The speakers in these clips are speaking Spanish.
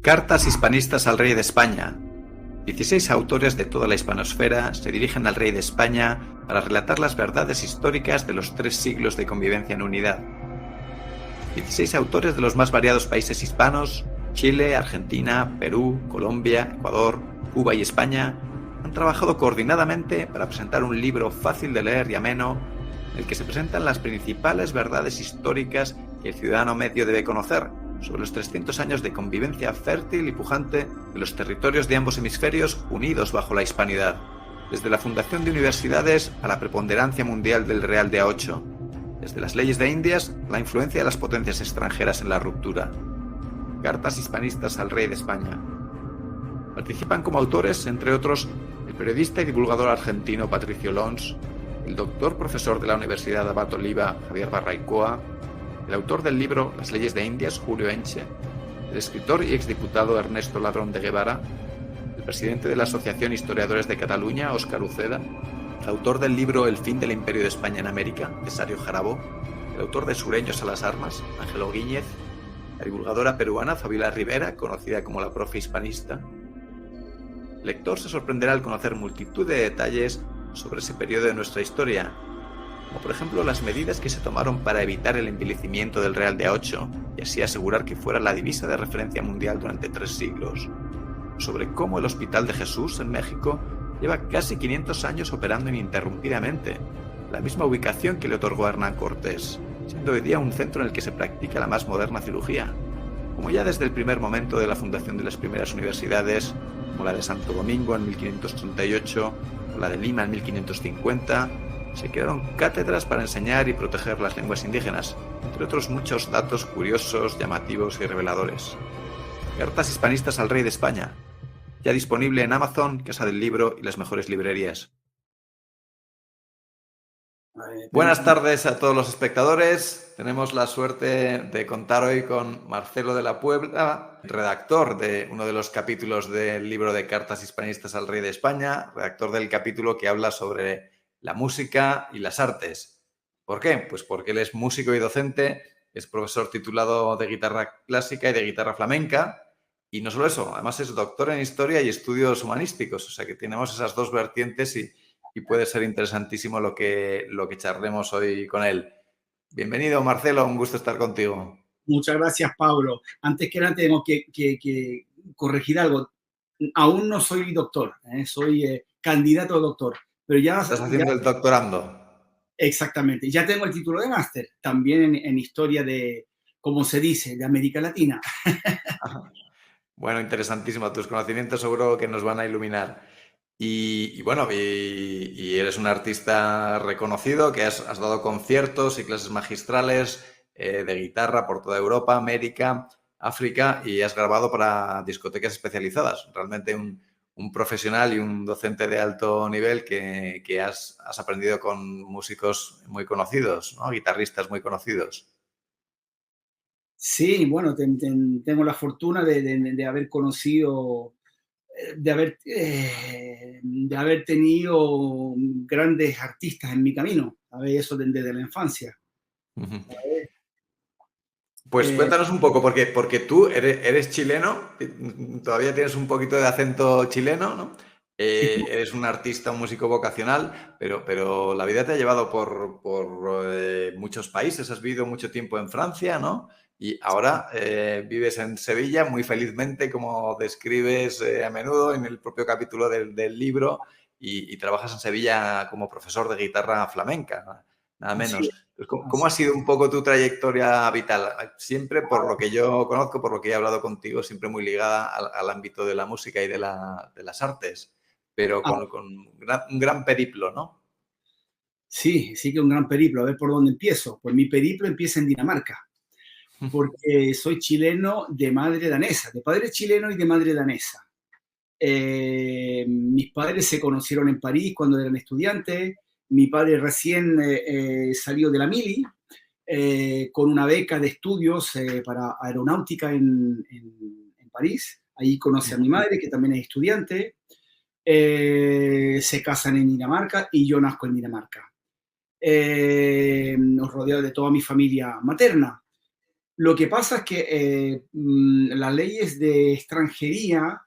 Cartas hispanistas al rey de España. 16 autores de toda la hispanosfera se dirigen al rey de España para relatar las verdades históricas de los 3 siglos de convivencia en unidad. 16 autores de los más variados países hispanos, Chile, Argentina, Perú, Colombia, Ecuador, Cuba y España, han trabajado coordinadamente para presentar un libro fácil de leer y ameno, en el que se presentan las principales verdades históricas que el ciudadano medio debe conocer sobre los 300 años de convivencia fértil y pujante de los territorios de ambos hemisferios unidos bajo la hispanidad, desde la fundación de universidades a la preponderancia mundial del Real de A8, desde las leyes de Indias a la influencia de las potencias extranjeras en la ruptura. Cartas hispanistas al rey de España. Participan como autores, entre otros, el periodista y divulgador argentino Patricio Lons, el doctor profesor de la Universidad Abat Oliva Javier Barraicoa, el autor del libro Las leyes de Indias, Julio Enche, el escritor y exdiputado Ernesto Ladrón de Guevara, el presidente de la Asociación Historiadores de Cataluña, Óscar Uceda, el autor del libro El fin del Imperio de España en América, Cesario Jarabo, el autor de Sureños a las armas, Ángelo Guíñez, la divulgadora peruana Fabiola Rivera, conocida como la profe hispanista. El lector se sorprenderá al conocer multitud de detalles sobre ese periodo de nuestra historia, como por ejemplo las medidas que se tomaron para evitar el envilecimiento del Real de A8 y así asegurar que fuera la divisa de referencia mundial durante 3 siglos, sobre cómo el Hospital de Jesús en México lleva casi 500 años operando ininterrumpidamente, la misma ubicación que le otorgó a Hernán Cortés, siendo hoy día un centro en el que se practica la más moderna cirugía, como ya desde el primer momento de la fundación de las primeras universidades, como la de Santo Domingo en 1538 o la de Lima en 1550, se crearon cátedras para enseñar y proteger las lenguas indígenas, entre otros muchos datos curiosos, llamativos y reveladores. Cartas hispanistas al rey de España, ya disponible en Amazon, Casa del Libro y las mejores librerías. Buenas tardes a todos los espectadores. Tenemos la suerte de contar hoy con Marcelo de la Puebla, redactor de uno de los capítulos del libro de Cartas hispanistas al rey de España, redactor del capítulo que habla sobre la música y las artes. ¿Por qué? Pues porque él es músico y docente, es profesor titulado de guitarra clásica y de guitarra flamenca, y no solo eso, además es doctor en historia y estudios humanísticos, o sea que tenemos esas dos vertientes y puede ser interesantísimo lo que charlemos hoy con él. Bienvenido, Marcelo, un gusto estar contigo. Muchas gracias, Pablo. Antes que nada tengo que corregir algo. Aún no soy doctor, soy candidato a doctor. Pero ya estás haciendo el doctorando. Exactamente. Ya tengo el título de máster, también en historia de, como se dice, de América Latina. Bueno, interesantísimo. Tus conocimientos seguro que nos van a iluminar. Y bueno, y eres un artista reconocido que has dado conciertos y clases magistrales de guitarra por toda Europa, América, África, y has grabado para discotecas especializadas. Realmente un profesional y un docente de alto nivel que has aprendido con músicos muy conocidos, ¿no? Guitarristas muy conocidos. Sí, bueno, tengo la fortuna de haber conocido, de haber tenido grandes artistas en mi camino, ¿sabes? Eso desde la infancia. ¿Sabes? Pues cuéntanos un poco, porque tú eres chileno, todavía tienes un poquito de acento chileno, ¿no? Sí. Eres un artista, un músico vocacional, pero la vida te ha llevado por muchos países, has vivido mucho tiempo en Francia, ¿no? Y ahora vives en Sevilla muy felizmente, como describes a menudo en el propio capítulo del libro, y trabajas en Sevilla como profesor de guitarra flamenca, ¿no? Nada menos. ¿Cómo ha sido un poco tu trayectoria vital? Siempre, por lo que yo conozco, por lo que he hablado contigo, siempre muy ligada al ámbito de la música y de las artes, pero con un gran periplo, ¿no? Sí, sí que un gran periplo. A ver por dónde empiezo. Pues mi periplo empieza en Dinamarca, porque soy chileno de madre danesa, de padre chileno y de madre danesa. Mis padres se conocieron en París cuando eran estudiantes. Mi padre recién salió de la mili con una beca de estudios para aeronáutica en París. Ahí conoce a mi madre, que también es estudiante. Se casan en Dinamarca y yo nazco en Dinamarca. Nos rodeó de toda mi familia materna. Lo que pasa es que las leyes de extranjería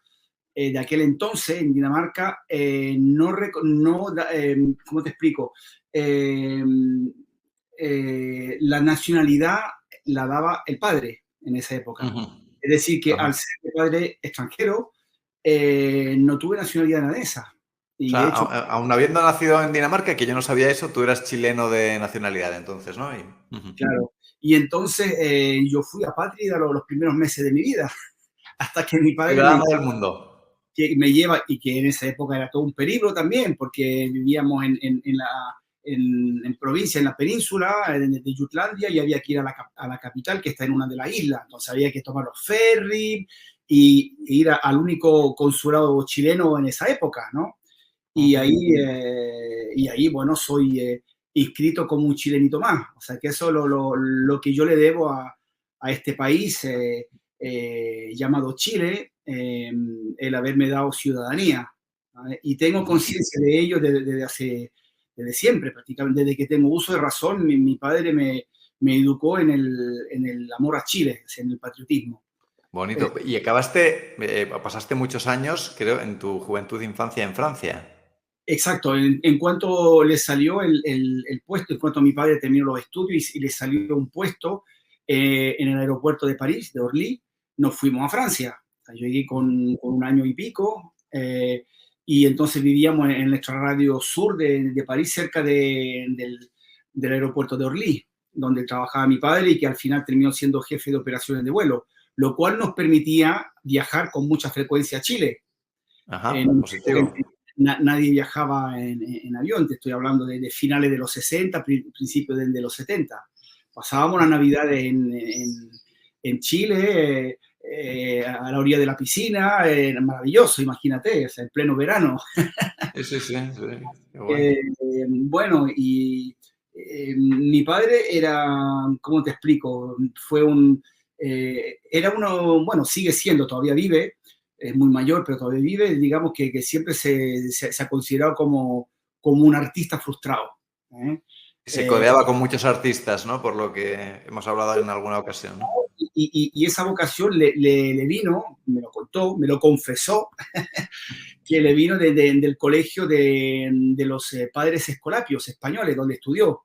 de aquel entonces en Dinamarca ¿cómo te explico? Eh, la nacionalidad la daba el padre en esa época. Ujú. Es decir, que Ajá. al ser de padre extranjero, no tuve nacionalidad danesa. O Y sea, de hecho, aun habiendo nacido en Dinamarca, que yo no sabía eso, tú eras chileno de nacionalidad entonces, ¿no? Ujú. claro. Y entonces yo fui apátrida los primeros meses de mi vida, hasta que mi padre Ciudadano del mundo. que me lleva, y que en esa época era todo un peligro también, porque vivíamos en provincia, en la península de Jutlandia, y había que ir a la capital, que está en una de las islas. Entonces había que tomar los ferries e ir al único consulado chileno en esa época, ¿no? Ujú. Y ahí bueno, soy inscrito como un chilenito más. O sea, que eso es lo que yo le debo a este país llamado Chile, el haberme dado ciudadanía. ¿Vale? Y tengo Ujú. conciencia de ello desde siempre, prácticamente, desde que tengo uso de razón. Mi padre me educó en el amor a Chile, en el patriotismo. Eh, Bonito. Y pasaste muchos años, creo, en tu juventud e infancia en Francia. Exacto, en cuanto le salió el puesto, en cuanto mi padre terminó los estudios y le salió un puesto en el aeropuerto de París, de Orly, nos fuimos a Francia. O sea, yo llegué con un año y pico y entonces vivíamos en nuestra radio sur de París, cerca del aeropuerto de Orly, donde trabajaba mi padre y que al final terminó siendo jefe de operaciones de vuelo, lo cual nos permitía viajar con mucha frecuencia a Chile. En Ajá, una época en que positivo. nadie viajaba en avión, te estoy hablando de finales de los 60, principios de los 70. Pasábamos las navidades en Chile, a la orilla de la piscina, maravilloso, imagínate, o sea, en pleno verano. Sí, sí, sí, sí. Qué guay. Bueno, y mi padre era, ¿cómo te explico? Era uno, bueno, sigue siendo, todavía vive, es muy mayor, pero todavía vive, digamos que siempre se ha considerado como un artista frustrado. ¿Eh? Se Eh, codeaba con muchos artistas, ¿no? Por lo que hemos hablado en alguna ocasión, ¿no? y esa vocación le vino, me lo contó, me lo confesó, que le vino del colegio de los padres escolapios españoles, donde estudió.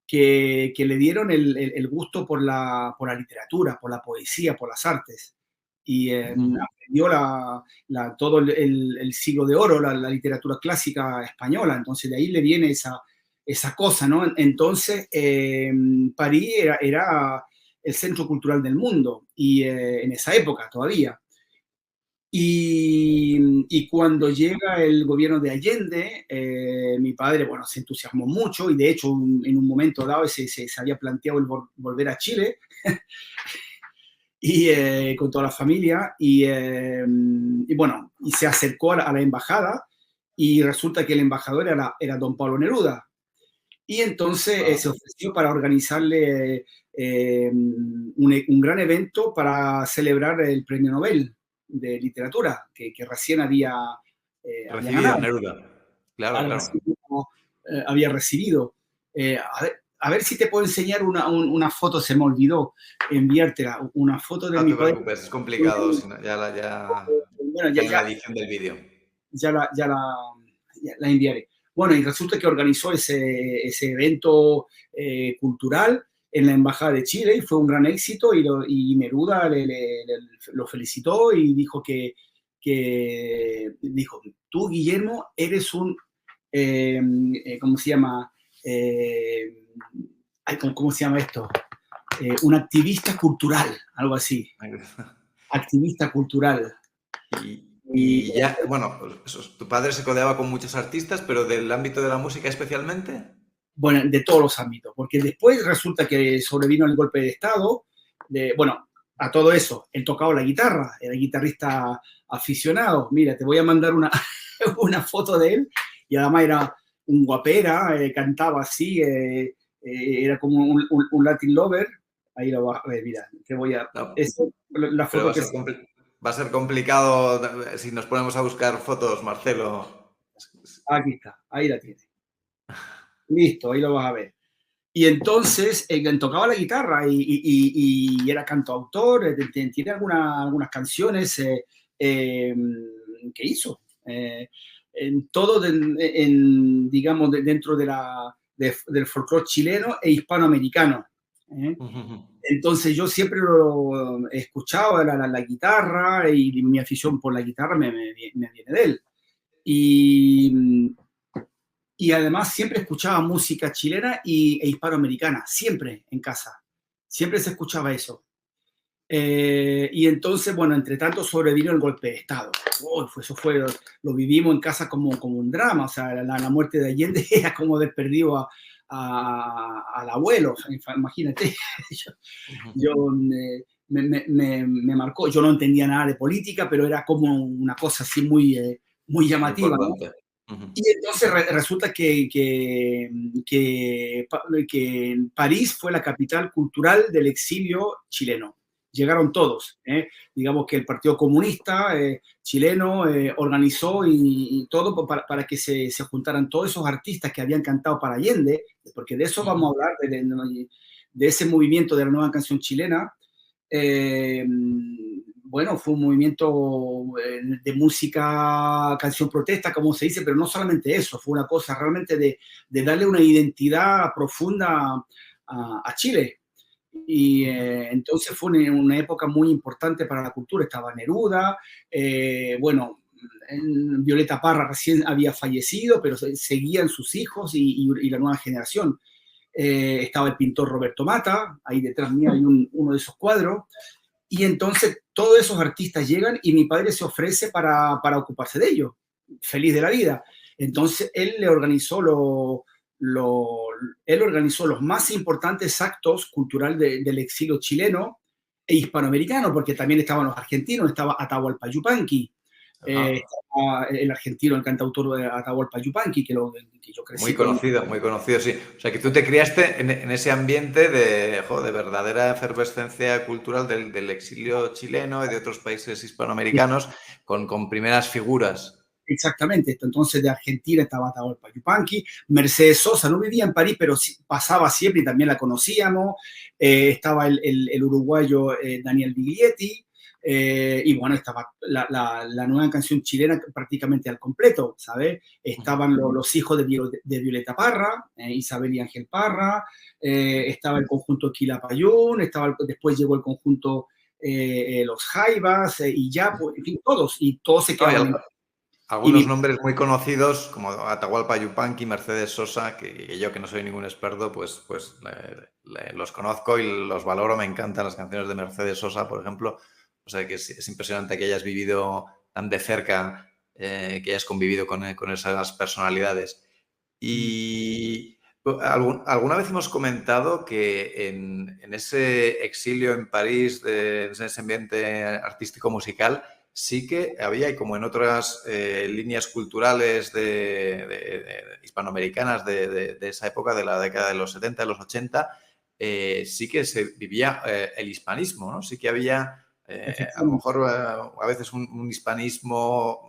Que le dieron el gusto por la literatura, por la poesía, por las artes. Y Ujú. aprendió todo el siglo de oro, la literatura clásica española. Entonces de ahí le viene esa cosa, ¿no? Entonces París era el centro cultural del mundo y en esa época todavía. Y cuando llega el gobierno de Allende, mi padre, bueno, se entusiasmó mucho y de hecho en un momento dado se había planteado el volver a Chile y con toda la familia y bueno, y se acercó a la embajada y resulta que el embajador era don Pablo Neruda. Y entonces Ah, se ofreció para organizarle un gran evento para celebrar el premio Nobel de literatura que recién había recibido, ganado, Neruda. Claro, claro. recién, había recibido. A ver si te puedo enseñar una foto, se me olvidó enviártela, una foto de No mi te padre. preocupes, es complicado, si no, Bueno, está en la edición del vídeo. ya la, ya la, ya la enviaré. Bueno, y resulta que organizó ese evento cultural en la Embajada de Chile y fue un gran éxito y Neruda lo felicitó y dijo dijo, tú, Guillermo, eres ¿cómo se llama? Eh, ¿Cómo se llama esto? Un activista cultural, algo así, activista cultural. Y Y ya, bueno, tu padre se codeaba con muchos artistas, pero del ámbito de la música especialmente. bueno, de todos los ámbitos, porque después resulta que sobrevino el golpe de Estado, bueno, a todo eso, él tocaba la guitarra, era guitarrista aficionado, mira, te voy a mandar una foto de él, y además era un guapera, cantaba así, era como un Latin lover, ahí lo vas a ver, mira, te voy a, No, la pero foto que... va a ser complicado si nos ponemos a buscar fotos, Marcelo. Aquí está, ahí la tiene. Listo, ahí lo vas a ver. Y entonces tocaba la guitarra y era cantautor, tiene algunas canciones que hizo. En todo, digamos, dentro del folclore chileno e hispanoamericano. ¿Eh? Entonces yo siempre lo escuchaba, la guitarra, y mi afición por la guitarra me viene de él. Y además siempre escuchaba música chilena e hispanoamericana, siempre en casa. Siempre se escuchaba eso. Y entonces, bueno, entre tanto sobrevino el golpe de Estado. Oh, eso fue, lo vivimos en casa como un drama. O sea, la muerte de Allende era como haber perdido al abuelo. O sea, imagínate. Yo me marcó. Yo no entendía nada de política, pero era como una cosa así muy Muy llamativa, ¿no? importante. Y entonces resulta que París fue la capital cultural del exilio chileno. Llegaron todos. Digamos que el Partido Comunista chileno organizó y todo para que se juntaran todos esos artistas que habían cantado para Allende, porque de eso vamos a hablar, de ese movimiento de la nueva canción chilena. Bueno, fue un movimiento de música, canción protesta, como se dice, pero no solamente eso, fue una cosa realmente de darle una identidad profunda a Chile. Y entonces fue una época muy importante para la cultura. Estaba Neruda, bueno, Violeta Parra recién había fallecido, pero seguían sus hijos y la nueva generación. Estaba el pintor Roberto Mata, ahí detrás mío hay uno de esos cuadros. Y entonces todos esos artistas llegan y mi padre se ofrece para ocuparse de ellos, feliz de la vida. Entonces él le organizó él organizó los más importantes actos culturales del exilio chileno e hispanoamericano, porque también estaban los argentinos, estaba Atahualpa Yupanqui, estaba el argentino, el cantautor Atahualpa Yupanqui, que yo crecí con. Muy conocido, sí. O sea, que tú te criaste en ese ambiente de verdadera efervescencia cultural del exilio chileno y de otros países hispanoamericanos con primeras figuras. Exactamente, entonces de Argentina estaba Atahualpa Yupanqui, Mercedes Sosa, no vivía en París, pero pasaba siempre y también la conocíamos, estaba el uruguayo Daniel Biglietti, y bueno, estaba la nueva canción chilena prácticamente al completo, ¿sabes? Estaban los hijos de Violeta Parra, Isabel y Ángel Parra, estaba el conjunto Quilapayún, después llegó el conjunto Los Jaivas, y ya, pues, en fin, y todos se quedaban. Algunos nombres muy conocidos, como Atahualpa Yupanqui, Mercedes Sosa, que yo, que no soy ningún experto, pues los conozco y los valoro. Me encantan las canciones de Mercedes Sosa, por ejemplo. O sea, que es impresionante que hayas vivido tan de cerca, que hayas convivido con esas personalidades. Y alguna vez hemos comentado que en ese exilio en París, en ese ambiente artístico-musical, sí que había, y como en otras líneas culturales hispanoamericanas de esa época, de la década de los 70, de los 80, sí que se vivía el hispanismo, ¿no? Sí que había, a lo mejor, a veces un hispanismo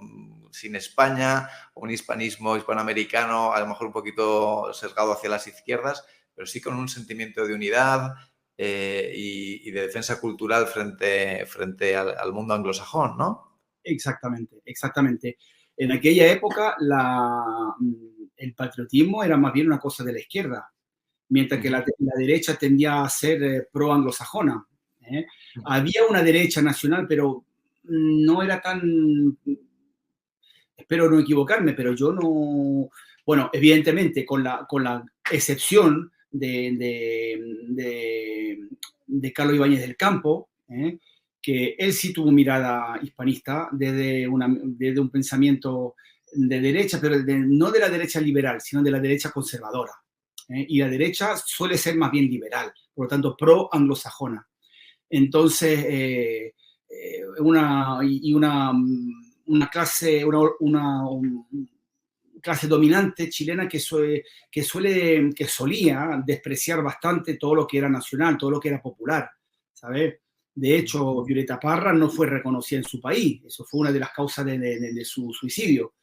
sin España, un hispanismo hispanoamericano, a lo mejor un poquito sesgado hacia las izquierdas, pero sí con un sentimiento de unidad y de defensa cultural frente al mundo anglosajón, ¿no? Exactamente, exactamente. En aquella época el patriotismo era más bien una cosa de la izquierda, mientras que la derecha tendía a ser pro-anglosajona. Había una derecha nacional, pero no era tan, espero no equivocarme, pero yo no, bueno, evidentemente con la excepción de Carlos Ibáñez del Campo, que él sí tuvo mirada hispanista desde un pensamiento de derecha, pero no de la derecha liberal, sino de la derecha conservadora. Y la derecha suele ser más bien liberal, por lo tanto pro-anglosajona. Entonces, una clase, clase dominante chilena que solía despreciar bastante todo lo que era nacional, todo lo que era popular, ¿sabes? De hecho, Violeta Parra no fue reconocida en su país, eso fue una de las causas de su suicidio.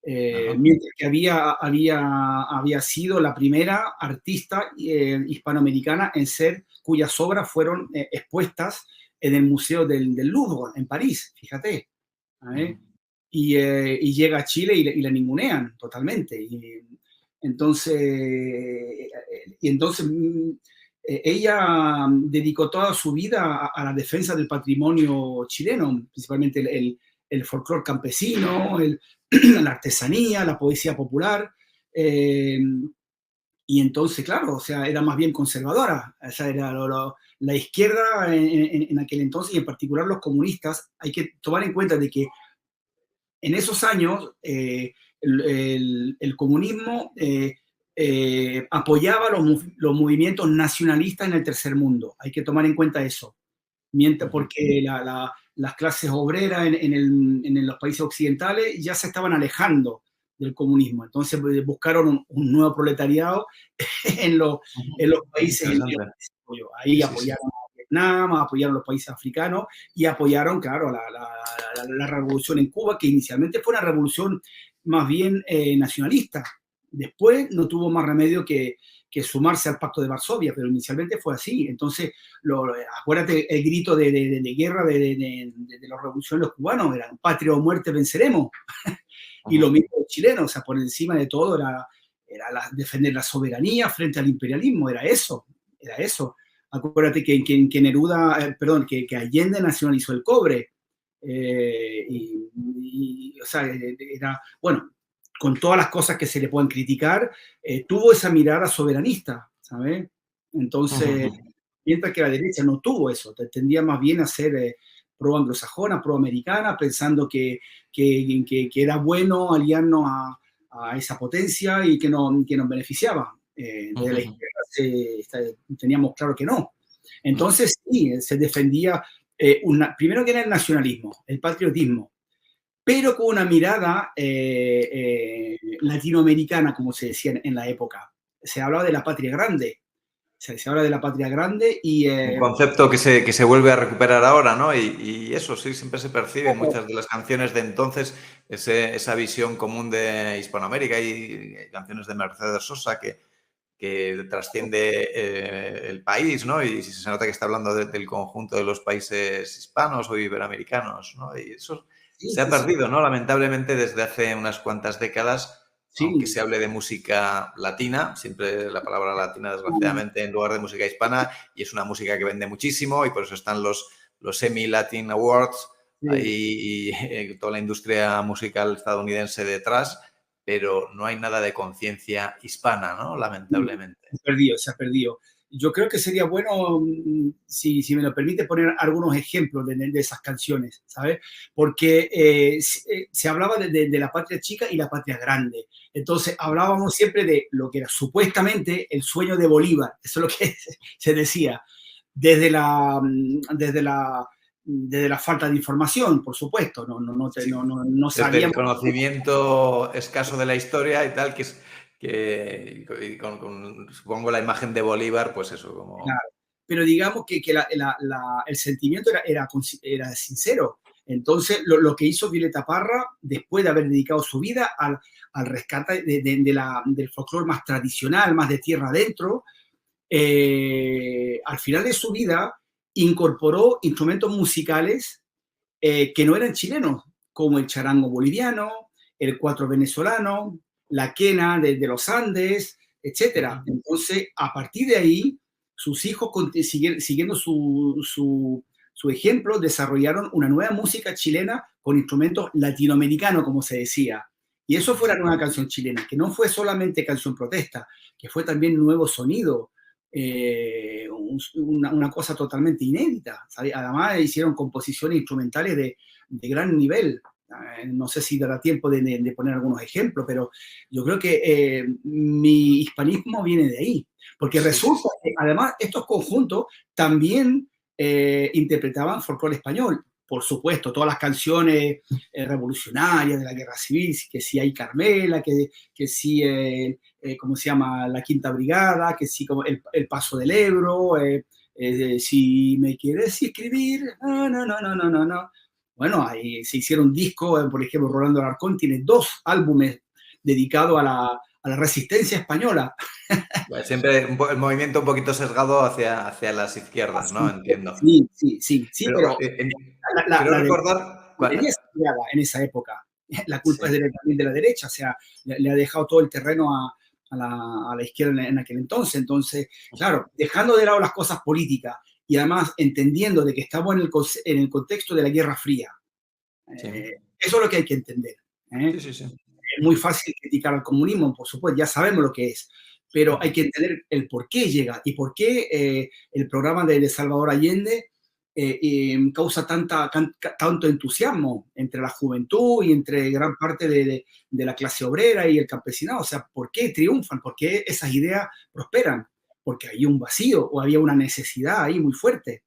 mientras que había sido la primera artista hispanoamericana en ser, cuyas obras fueron expuestas en el Museo del Louvre, en París, fíjate. Y llega a Chile y la ningunean totalmente. Entonces ella dedicó toda su vida a la defensa del patrimonio chileno, principalmente el folclore campesino, la artesanía, la poesía popular. Y entonces, claro, o sea, era más bien conservadora. O sea, era la izquierda en aquel entonces, y en particular los comunistas. Hay que tomar en cuenta de que en esos años el comunismo apoyaba los movimientos nacionalistas en el tercer mundo. Hay que tomar en cuenta eso. Porque las clases obreras en los países occidentales ya se estaban alejando del comunismo. Entonces buscaron un nuevo proletariado en los países. Ahí apoyaron a Vietnam, apoyaron a los países africanos y apoyaron, claro, la revolución en Cuba, que inicialmente fue una revolución más bien nacionalista. Después no tuvo más remedio que sumarse al Pacto de Varsovia, pero inicialmente fue así. Entonces, acuérdate el grito de guerra de los revolucionarios cubanos, era patria o muerte venceremos. Y lo mismo los chilenos, o sea, por encima de todo era defender la soberanía frente al imperialismo, era eso. Acuérdate que Neruda, que Allende nacionalizó el cobre. O sea, era, bueno, con todas las cosas que se le pueden criticar, tuvo esa mirada soberanista, ¿sabes? Entonces, mientras que la derecha no tuvo eso, tendía más bien a ser pro-anglosajona, pro-americana, pensando que era bueno aliarnos a esa potencia y que nos beneficiaba. Desde la izquierda teníamos claro que no. Entonces, sí, se defendía, primero que era el nacionalismo, el patriotismo, pero con una mirada latinoamericana, como se decía en la época. Se hablaba de la patria grande. Se habla de la patria grande y... un concepto que se vuelve a recuperar ahora, ¿no? Y eso sí, siempre se percibe en muchas de las canciones de entonces, esa visión común de Hispanoamérica. Y canciones de Mercedes Sosa que trasciende el país, ¿no? Y se nota que está hablando del conjunto de los países hispanos o iberoamericanos, ¿no? Y eso se ha perdido, ¿no? Lamentablemente desde hace unas cuantas décadas, aunque se hable de música latina, siempre la palabra latina, desgraciadamente, en lugar de música hispana, y es una música que vende muchísimo y por eso están los Emmy Latin Awards y toda la industria musical estadounidense detrás, pero no hay nada de conciencia hispana, ¿no? Lamentablemente. Se ha perdido. Yo creo que sería bueno, si me lo permite, poner algunos ejemplos de esas canciones, ¿sabes? Porque se hablaba de la patria chica y la patria grande. Entonces, hablábamos siempre de lo que era supuestamente el sueño de Bolívar. Eso es lo que se decía. Desde la falta de información, por supuesto. No sabíamos. Desde el conocimiento escaso de la historia y tal, que supongo la imagen de Bolívar, pues eso, como... Claro, pero digamos que el sentimiento era sincero. Entonces, lo que hizo Violeta Parra, después de haber dedicado su vida al rescate del folclore más tradicional, más de tierra adentro, al final de su vida incorporó instrumentos musicales que no eran chilenos, como el charango boliviano, el cuatro venezolano, la quena de los Andes, etc. Entonces, a partir de ahí, sus hijos, siguiendo su ejemplo, desarrollaron una nueva música chilena con instrumentos latinoamericanos, como se decía. Y eso fue la nueva canción chilena, que no fue solamente canción protesta, que fue también nuevo sonido, una cosa totalmente inédita. Además, hicieron composiciones instrumentales de gran nivel. No sé si dará tiempo de poner algunos ejemplos, pero yo creo que mi hispanismo viene de ahí. Porque resulta que, además, estos conjuntos también interpretaban folclore español. Por supuesto, todas las canciones revolucionarias de la Guerra Civil, que si hay Carmela, que si, ¿cómo se llama? La Quinta Brigada, que si como el Paso del Ebro, si me quieres escribir, no. bueno, ahí se hicieron discos, por ejemplo, Rolando Alarcón tiene 2 álbumes dedicados a la resistencia española. Siempre el movimiento un poquito sesgado hacia las izquierdas, ¿no? Entiendo. Sí, sí, sí, sí, pero creo recordar... tenía en esa época. La culpa Sí. es también de la derecha, o sea, le ha dejado todo el terreno a la izquierda en aquel entonces. Entonces, claro, dejando de lado las cosas políticas y además entendiendo de que estamos en el contexto de la Guerra Fría. Sí. Eso es lo que hay que entender. Sí, sí, sí. Es muy fácil criticar al comunismo, por supuesto, ya sabemos lo que es, pero hay que entender el por qué llega y por qué el programa de Salvador Allende causa tanto entusiasmo entre la juventud y entre gran parte de la clase obrera y el campesinado. O sea, ¿por qué triunfan? ¿Por qué esas ideas prosperan? Porque hay un vacío o había una necesidad ahí muy fuerte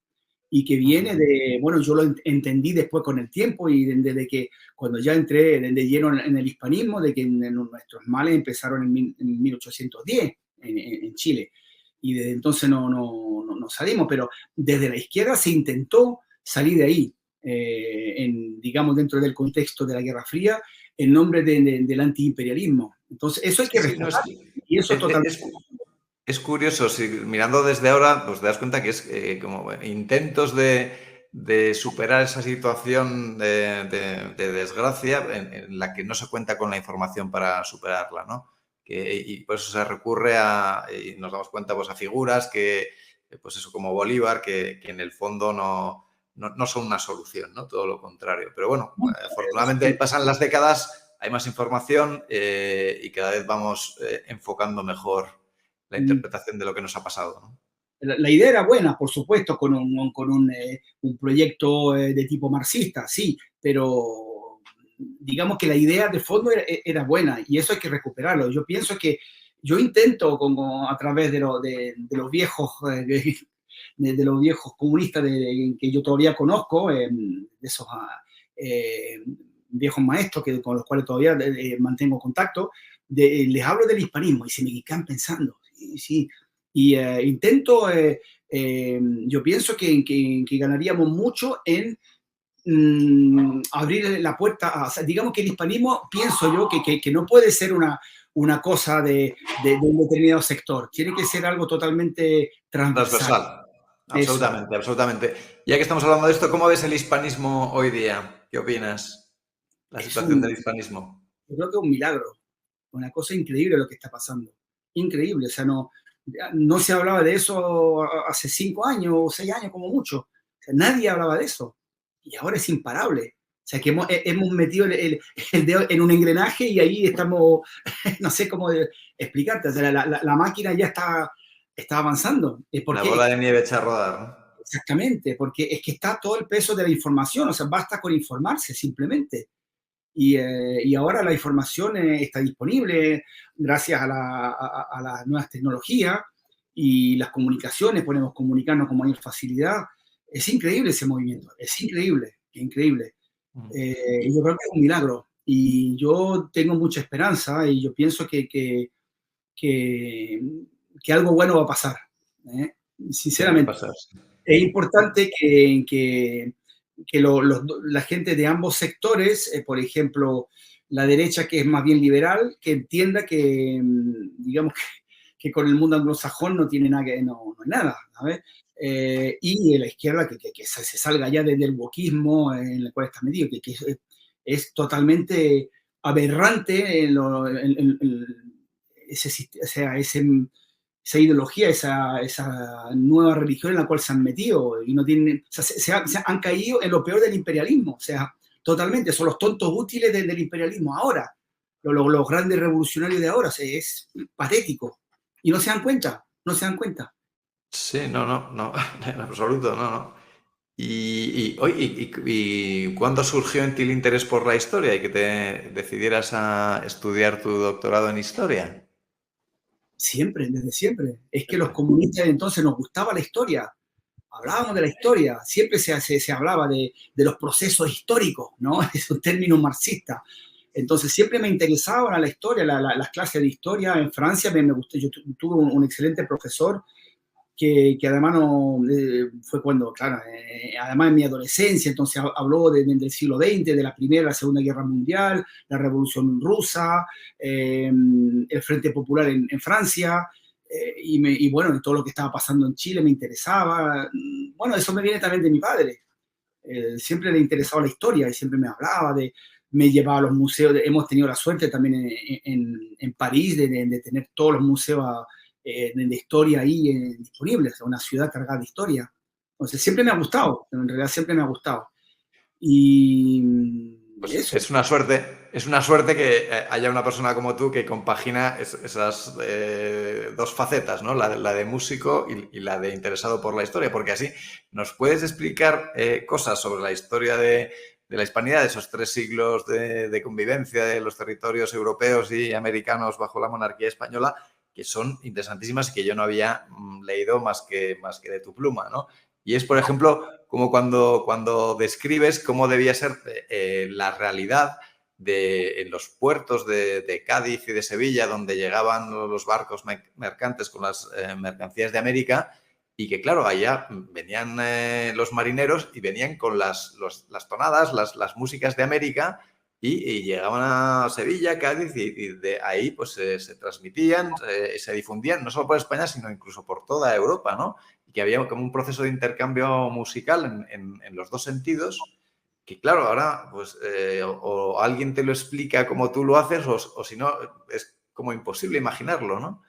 y que viene de, bueno, yo lo entendí después con el tiempo y desde que cuando ya entré de lleno en el hispanismo, de que nuestros males empezaron en 1810 en Chile. Y desde entonces no salimos, pero desde la izquierda se intentó salir de ahí, digamos, dentro del contexto de la Guerra Fría, en nombre del antiimperialismo. Entonces, eso hay que respetar, y eso totalmente... Es curioso, si mirando desde ahora, pues te das cuenta que es como intentos de superar esa situación de desgracia en la que no se cuenta con la información para superarla, ¿no? Y por eso se recurre y nos damos cuenta pues, a figuras que, pues eso, como Bolívar, que en el fondo no son una solución, ¿no? Todo lo contrario. Pero bueno, afortunadamente pasan las décadas, hay más información y cada vez vamos enfocando mejor la interpretación de lo que nos ha pasado, ¿no? La idea era buena, por supuesto, con un proyecto de tipo marxista, sí, pero digamos que la idea de fondo era buena y eso hay que recuperarlo. Yo pienso que yo intento, como a través de los viejos de los viejos comunistas que yo todavía conozco, de esos viejos maestros con los cuales todavía mantengo contacto, les hablo del hispanismo y se me quedan pensando, sí. Y intento, yo pienso que ganaríamos mucho en abrir la puerta, o sea, digamos que el hispanismo, pienso yo, que no puede ser una cosa de un determinado sector, tiene que ser algo totalmente transversal. Absolutamente, eso. Absolutamente. Ya que estamos hablando de esto, ¿cómo ves el hispanismo hoy día? ¿Qué opinas? La situación del hispanismo. Yo creo que es un milagro, una cosa increíble lo que está pasando, increíble, o sea, no se hablaba de eso hace 5 años o 6 años como mucho, o sea, nadie hablaba de eso y ahora es imparable. O sea, que hemos metido el dedo en un engranaje y ahí estamos, no sé cómo explicarte, o sea, la máquina ya está avanzando. La bola de nieve echa a rodar, ¿no? Exactamente, porque es que está todo el peso de la información, o sea, basta con informarse simplemente. Y ahora la información está disponible gracias a las nuevas tecnologías y las comunicaciones, podemos comunicarnos con mayor facilidad. Es increíble ese movimiento, es increíble, es increíble. Yo creo que es un milagro y yo tengo mucha esperanza y yo pienso que algo bueno va a pasar. Sinceramente, es importante que la gente de ambos sectores, por ejemplo, la derecha que es más bien liberal, que entienda que, digamos, que con el mundo anglosajón no tiene nada que, no hay nada, ¿sabes? Y la izquierda que se salga ya del wokismo en el cual está metido, que es totalmente aberrante esa ideología, esa nueva religión en la cual se han metido y no tienen, o sea, se han caído en lo peor del imperialismo, o sea, totalmente, son los tontos útiles del imperialismo ahora, los grandes revolucionarios de ahora, o sea, es patético y no se dan cuenta, no se dan cuenta. Sí, no, en absoluto, no. ¿Y cuándo surgió en ti el interés por la historia y que te decidieras a estudiar tu doctorado en historia? Siempre, desde siempre. Es que los comunistas entonces nos gustaba la historia, hablábamos de la historia, siempre se hablaba de los procesos históricos, ¿no? Es un término marxista. Entonces siempre me interesaba la historia, las clases de historia. En Francia me gustó, yo tuve un excelente profesor que además no, fue cuando, claro, además en mi adolescencia, entonces habló del siglo XX, de la Primera y la Segunda Guerra Mundial, la Revolución Rusa, el Frente Popular en Francia, y bueno, y todo lo que estaba pasando en Chile me interesaba. Bueno, eso me viene también de mi padre. Siempre le interesaba la historia y siempre me hablaba me llevaba a los museos. Hemos tenido la suerte también en París de tener todos los museos de historia ahí disponibles, una ciudad cargada de historia. Entonces siempre me ha gustado, en realidad siempre me ha gustado. Y Pues eso. es una suerte que haya una persona como tú que compagina esas dos facetas, ¿no? La de músico y la de interesado por la historia, porque así nos puedes explicar cosas sobre la historia de la hispanidad, de esos 3 siglos de convivencia de los territorios europeos y americanos bajo la monarquía española, que son interesantísimas y que yo no había leído más que de tu pluma, ¿no? Y es, por ejemplo, como cuando describes cómo debía ser la realidad en los puertos de Cádiz y de Sevilla, donde llegaban los barcos mercantes con las mercancías de América, y que, claro, allá venían los marineros y venían con las tonadas, las músicas de América, y llegaban a Sevilla, Cádiz, y de ahí pues se transmitían, se difundían, no solo por España, sino incluso por toda Europa, ¿no? Y que había como un proceso de intercambio musical en los dos sentidos, que claro, ahora pues o alguien te lo explica como tú lo haces, o si no, es como imposible imaginarlo, ¿no?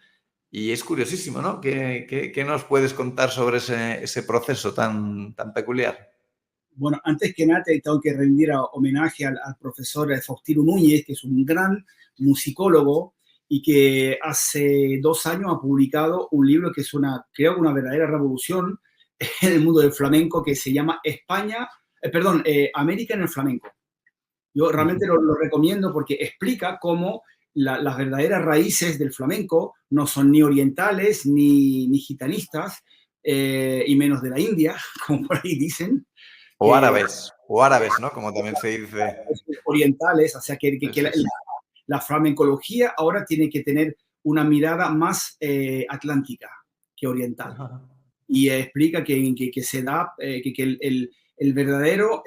Y es curiosísimo, ¿no? ¿Qué nos puedes contar sobre ese proceso tan peculiar? Bueno, antes que nada, tengo que rendir homenaje al profesor Faustino Núñez, que es un gran musicólogo y que hace 2 años ha publicado un libro que es creo que una verdadera revolución en el mundo del flamenco, que se llama América en el flamenco. Yo realmente lo recomiendo porque explica cómo las verdaderas raíces del flamenco no son ni orientales ni gitanistas, y menos de la India, como por ahí dicen, O árabes, ¿no? Como también se dice. orientales, o sea que la flamencología ahora tiene que tener una mirada más atlántica que oriental. Ajá. Y explica que se da, que el verdadero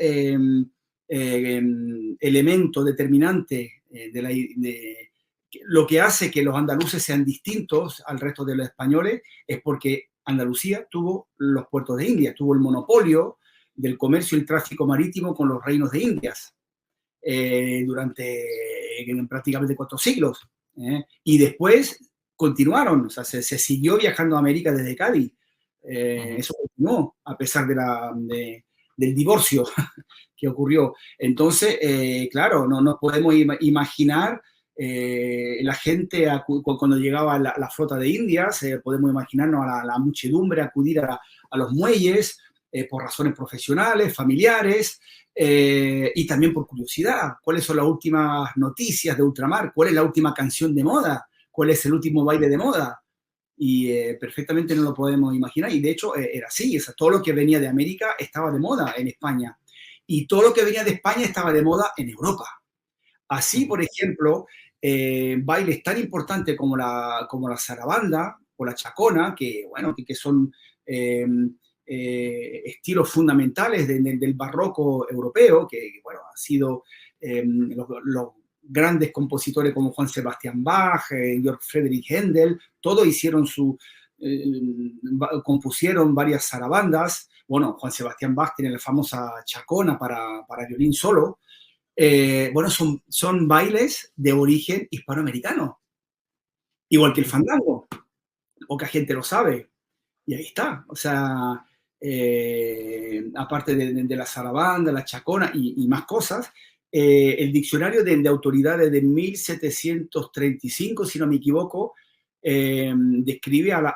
elemento determinante lo que hace que los andaluces sean distintos al resto de los españoles es porque Andalucía tuvo los puertos de India, tuvo el monopolio del comercio y el tráfico marítimo con los reinos de Indias durante prácticamente 4 siglos. Y después continuaron, o sea, se siguió viajando a América desde Cádiz. Eso continuó, a pesar del divorcio que ocurrió. Entonces, claro, no nos podemos imaginar la gente cuando llegaba la flota de Indias, podemos imaginarnos a la muchedumbre acudir a los muelles por razones profesionales, familiares, y también por curiosidad. ¿Cuáles son las últimas noticias de ultramar? ¿Cuál es la última canción de moda? ¿Cuál es el último baile de moda? Y perfectamente no lo podemos imaginar. Y de hecho era así. O sea, todo lo que venía de América estaba de moda en España. Y todo lo que venía de España estaba de moda en Europa. Así, por ejemplo, bailes tan importantes como la zarabanda o la chacona, que, bueno, que son estilos fundamentales del barroco europeo, que bueno, han sido los grandes compositores como Juan Sebastián Bach, Georg Friedrich Händel, todos compusieron varias zarabandas. Bueno, Juan Sebastián Bach tiene la famosa chacona para violín solo. Bueno, son bailes de origen hispanoamericano, igual que el fandango. Poca gente lo sabe. Y ahí está. O sea, aparte de la zarabanda, la chacona y más cosas, el diccionario de autoridades de 1735, si no me equivoco, describe al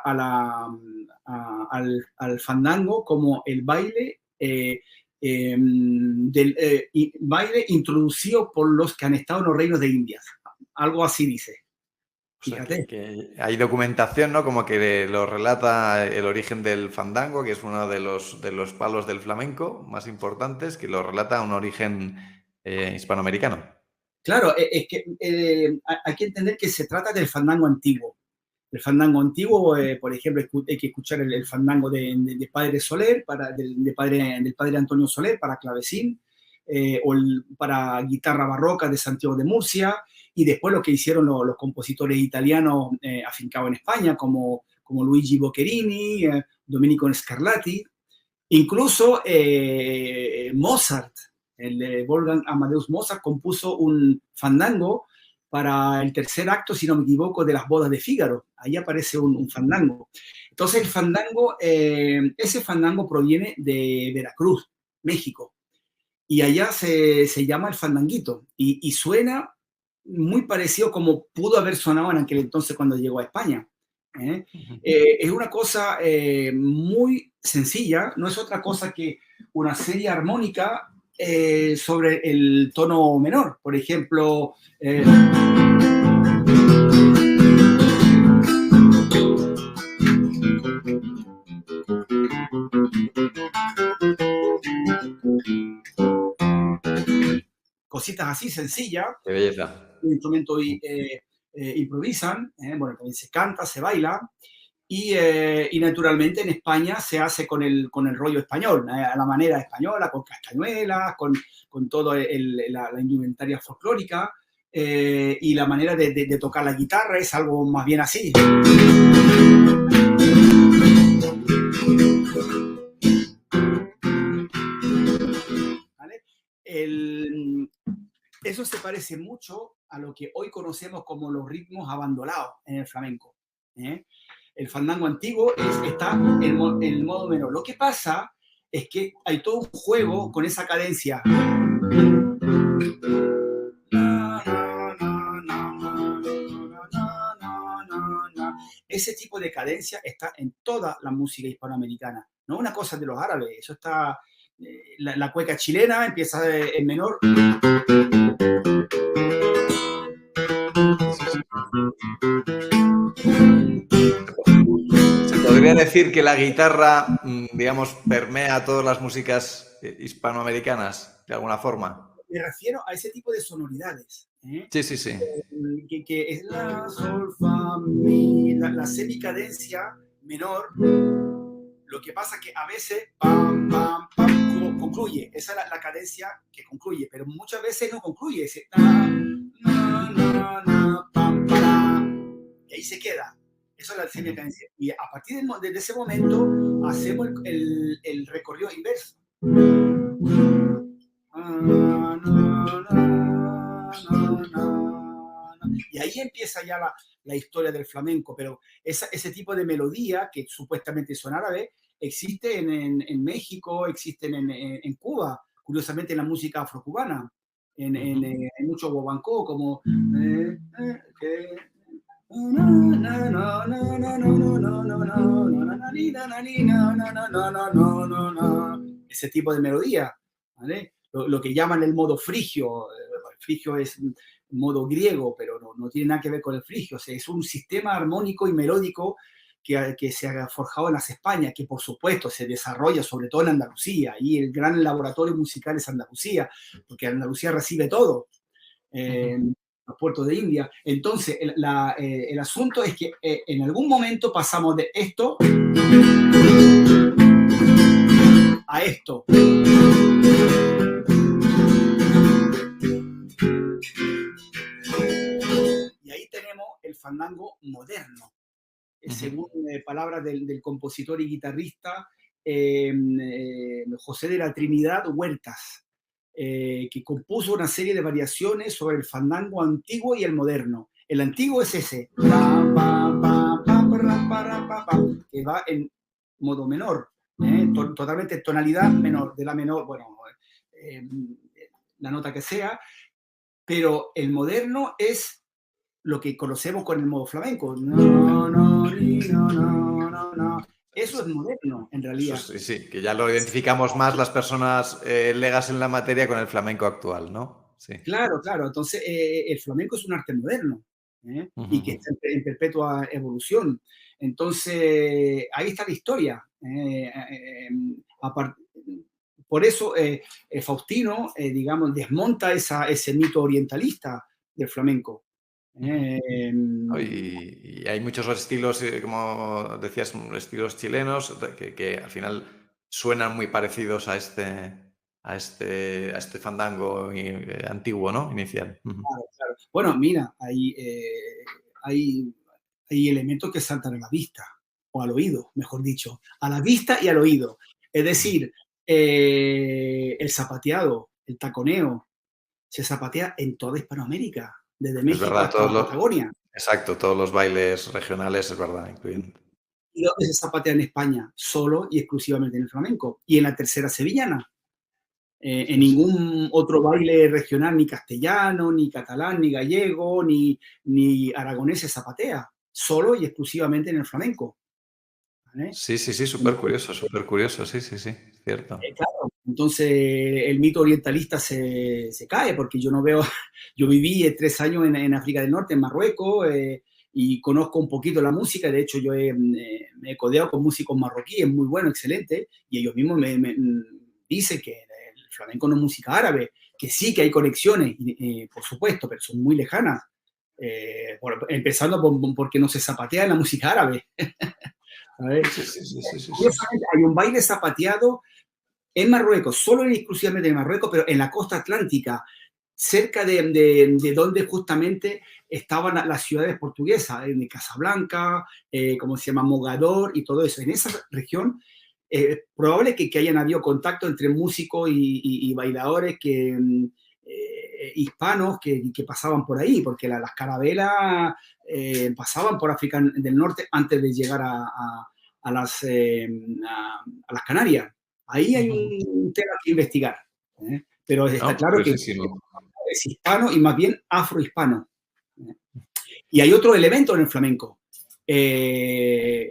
fandango como el baile baile introducido por los que han estado en los reinos de Indias. Algo así dice. Fíjate. O sea, que hay documentación, ¿no? Como que lo relata el origen del fandango, que es uno de los palos del flamenco más importantes, que lo relata un origen hispanoamericano. Claro, es que hay que entender que se trata del fandango antiguo. El fandango antiguo, por ejemplo, hay que escuchar el fandango de Padre Soler, del padre Antonio Soler para clavecín, para guitarra barroca de Santiago de Murcia, y después lo que hicieron los compositores italianos afincados en España, como Luigi Boccherini, Domenico Scarlatti, incluso Mozart, Wolfgang Amadeus Mozart compuso un fandango para el tercer acto, si no me equivoco, de las bodas de Fígaro. Ahí aparece un fandango. Entonces el fandango, ese fandango proviene de Veracruz, México. Y allá se llama el fandanguito. Y suena muy parecido como pudo haber sonado en aquel entonces cuando llegó a España. Es una cosa muy sencilla, no es otra cosa que una serie armónica sobre el tono menor. Por ejemplo, cositas así sencillas. Qué belleza. Un instrumento improvisan, bueno, también se canta, se baila. Y naturalmente en España se hace con el rollo español, a la manera española, con castañuelas, con toda la indumentaria folclórica, y la manera de tocar la guitarra es algo más bien así. ¿Vale? Eso se parece mucho a lo que hoy conocemos como los ritmos abandonados en el flamenco. El fandango antiguo está en el modo menor. Lo que pasa es que hay todo un juego con esa cadencia. Ese tipo de cadencia está en toda la música hispanoamericana. No es una cosa de los árabes. Eso está... la cueca chilena empieza en menor. ¿Podría decir que la guitarra, digamos, permea todas las músicas hispanoamericanas de alguna forma? Me refiero a ese tipo de sonoridades. Sí, sí, sí. Que es la, sol, fa, mi, la semicadencia menor. Lo que pasa es que a veces pam, pam, pam, concluye. Esa es la cadencia que concluye, pero muchas veces no concluye. Ese, na, na, na, pam, para, y ahí se queda. Eso es la semicadencia. Y a partir de ese momento hacemos el recorrido inverso. Y ahí empieza ya la historia del flamenco, pero ese tipo de melodía que supuestamente son árabes existe en México, existen en Cuba, curiosamente en la música afrocubana, en mucho guaguancó, como ese tipo de melodía, ¿vale? Lo que llaman el modo frigio. El frigio es un modo griego, pero no tiene nada que ver con el frigio. O sea, es un sistema armónico y melódico que se ha forjado en las Españas, que por supuesto se desarrolla sobre todo en Andalucía, y el gran laboratorio musical es Andalucía, porque Andalucía recibe todo. Los puertos de India. Entonces, el asunto es que en algún momento pasamos de esto a esto. Y ahí tenemos el fandango moderno. Según palabras del compositor y guitarrista José de la Trinidad Huertas, que compuso una serie de variaciones sobre el fandango antiguo y el moderno. El antiguo es ese, que va en modo menor, totalmente tonalidad menor, de la menor, bueno, la nota que sea, pero el moderno es lo que conocemos con el modo flamenco. Eso es moderno, en realidad. Eso sí, que ya lo identificamos más las personas legas en la materia con el flamenco actual, ¿no? Sí. Claro. Entonces, el flamenco es un arte moderno, y que está en perpetua evolución. Entonces, ahí está la historia. Por eso, Faustino, digamos, desmonta ese mito orientalista del flamenco. Y hay muchos estilos, como decías, estilos chilenos que al final suenan muy parecidos a este fandango antiguo, ¿no? Inicial. Ujú. Claro, claro. Bueno, mira, hay, hay elementos que saltan a la vista, o al oído, mejor dicho, a la vista y al oído. Es Ujú. decir, el zapateado, el taconeo, se zapatea en toda Hispanoamérica, desde Es México verdad, hasta la Patagonia. exacto, todos los bailes regionales, es verdad, incluyen. ¿Y dónde se zapatea en España? Solo y exclusivamente en el flamenco y en la tercera sevillana. En Sí, sí. ningún otro baile regional, ni castellano, ni catalán, ni gallego, ni aragonés se zapatea, solo y exclusivamente en el flamenco. ¿Vale? Sí, sí, sí, súper curioso, sí, sí, sí, cierto. Claro, entonces el mito orientalista se cae porque yo no veo, yo viví 3 años en África del Norte, en Marruecos, y conozco un poquito la música, de hecho yo me he codeado con músicos marroquíes, muy bueno, excelente, y ellos mismos me dicen que el flamenco no es música árabe, que sí que hay conexiones, por supuesto, pero son muy lejanas, empezando porque no se zapatea en la música árabe. ¿Sabes? Sí, sí, sí, sí, sí, sí. Curiosamente, hay un baile zapateado en Marruecos, solo y exclusivamente en Marruecos, pero en la costa atlántica, cerca de donde justamente estaban las ciudades portuguesas, de Casablanca, ¿cómo se llama? Mogador y todo eso. En esa región, probable que hayan habido contacto entre músicos y bailadores hispanos que pasaban por ahí, porque las carabelas pasaban por África del Norte antes de llegar a las Canarias. Ahí hay Ujú. un tema que investigar, ¿eh? Pero está No, claro que curiosísimo. es hispano y más bien afrohispano. ¿Eh? Y hay otro elemento en el flamenco que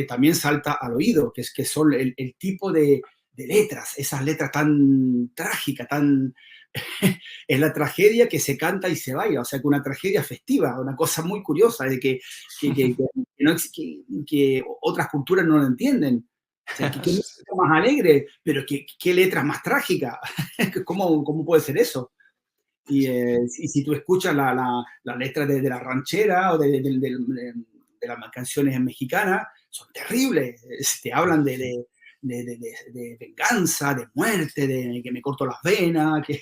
también salta al oído, que son el tipo de letras, esas letras tan trágicas, tan... es la tragedia que se canta y se baila, o sea, que una tragedia festiva, una cosa muy curiosa, de que otras culturas no lo entienden. O sea, qué música más alegre, pero qué letras más trágicas. ¿Cómo puede ser eso? Y si tú escuchas la letra de la ranchera o de las canciones mexicanas, son terribles. Te hablan de venganza, de muerte, de que me corto las venas, que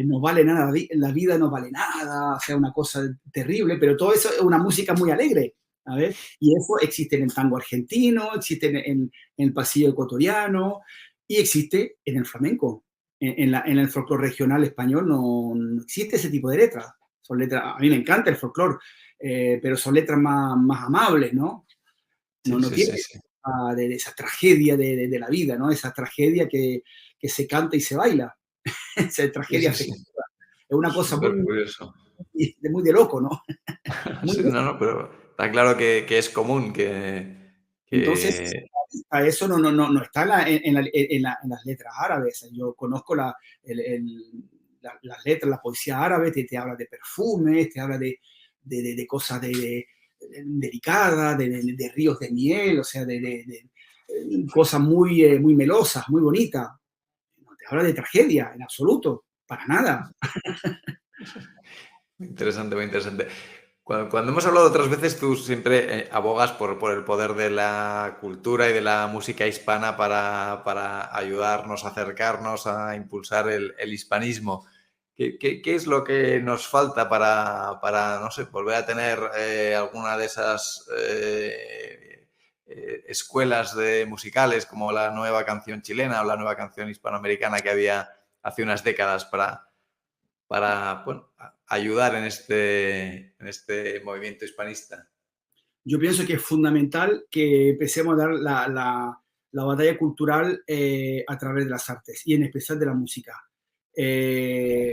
no vale nada, la vida no vale nada, o sea, una cosa terrible, pero todo eso es una música muy alegre. A ver, y eso existe en el tango argentino, existe en el pasillo ecuatoriano y existe en el flamenco. En el folclore regional español no existe ese tipo de letras. Son letras, a mí me encanta el folclore, pero son letras más amables, ¿no? No, Sí, no sí, tiene sí, sí. de esa tragedia de la vida, ¿no? Esa tragedia que se canta y se baila, esa Sí, tragedia sí, sí. festiva. Es una cosa Súper curioso. muy de loco, ¿no? Muy Sí, de- no, no, pero está claro que es común que, Entonces, que... a eso no está en las letras árabes. Yo conozco las letras, la poesía árabe, te habla de perfumes, te habla de cosas delicadas, de ríos de miel, o sea, cosas muy melosas, muy bonitas. No te habla de tragedia, en absoluto, para nada. Muy interesante, muy interesante. Cuando hemos hablado otras veces, tú siempre abogas por el poder de la cultura y de la música hispana para ayudarnos a acercarnos, a impulsar el hispanismo. ¿Qué es lo que nos falta para, no sé, volver a tener alguna de esas escuelas musicales como la nueva canción chilena o la nueva canción hispanoamericana que había hace unas décadas para bueno, ayudar en este movimiento hispanista? Yo pienso que es fundamental que empecemos a dar la batalla cultural a través de las artes y en especial de la música.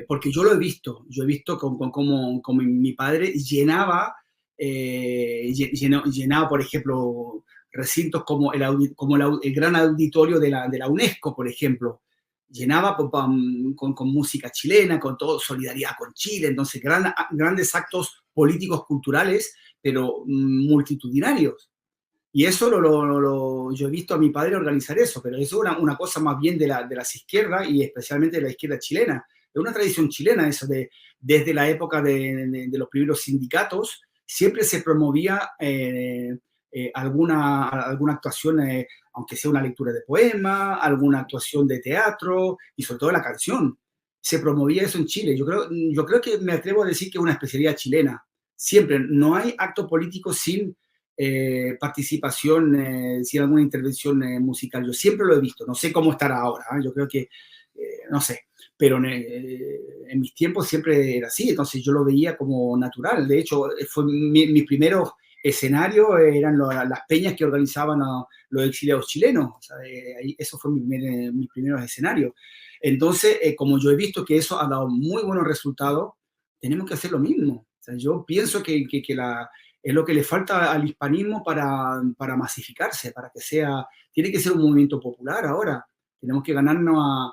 Porque yo he visto como mi padre llenaba, por ejemplo, recintos como el gran auditorio de la UNESCO, por ejemplo. Llenaba con música chilena, con todo, solidaridad con Chile, entonces grandes actos políticos, culturales, pero multitudinarios. Y eso yo he visto a mi padre organizar eso, pero eso es una cosa más bien de las izquierdas y especialmente de la izquierda chilena. una tradición chilena eso, desde la época de los primeros sindicatos, siempre se promovía alguna actuación, aunque sea una lectura de poema, alguna actuación de teatro y sobre todo la canción. Se promovía eso en Chile. Yo creo que me atrevo a decir que es una especialidad chilena. Siempre, no hay acto político sin participación, sin alguna intervención musical. Yo siempre lo he visto. No sé cómo estará ahora. Yo creo que, no sé, pero en mis tiempos siempre era así. Entonces yo lo veía como natural. De hecho, fue mis primeros escenarios eran las peñas que organizaban a los exiliados chilenos. O sea, eso fue mis primeros escenarios. Entonces, como yo he visto que eso ha dado muy buenos resultados, tenemos que hacer lo mismo. O sea, yo pienso que es lo que le falta al hispanismo para masificarse, para que sea, tiene que ser un movimiento popular ahora. Tenemos que ganarnos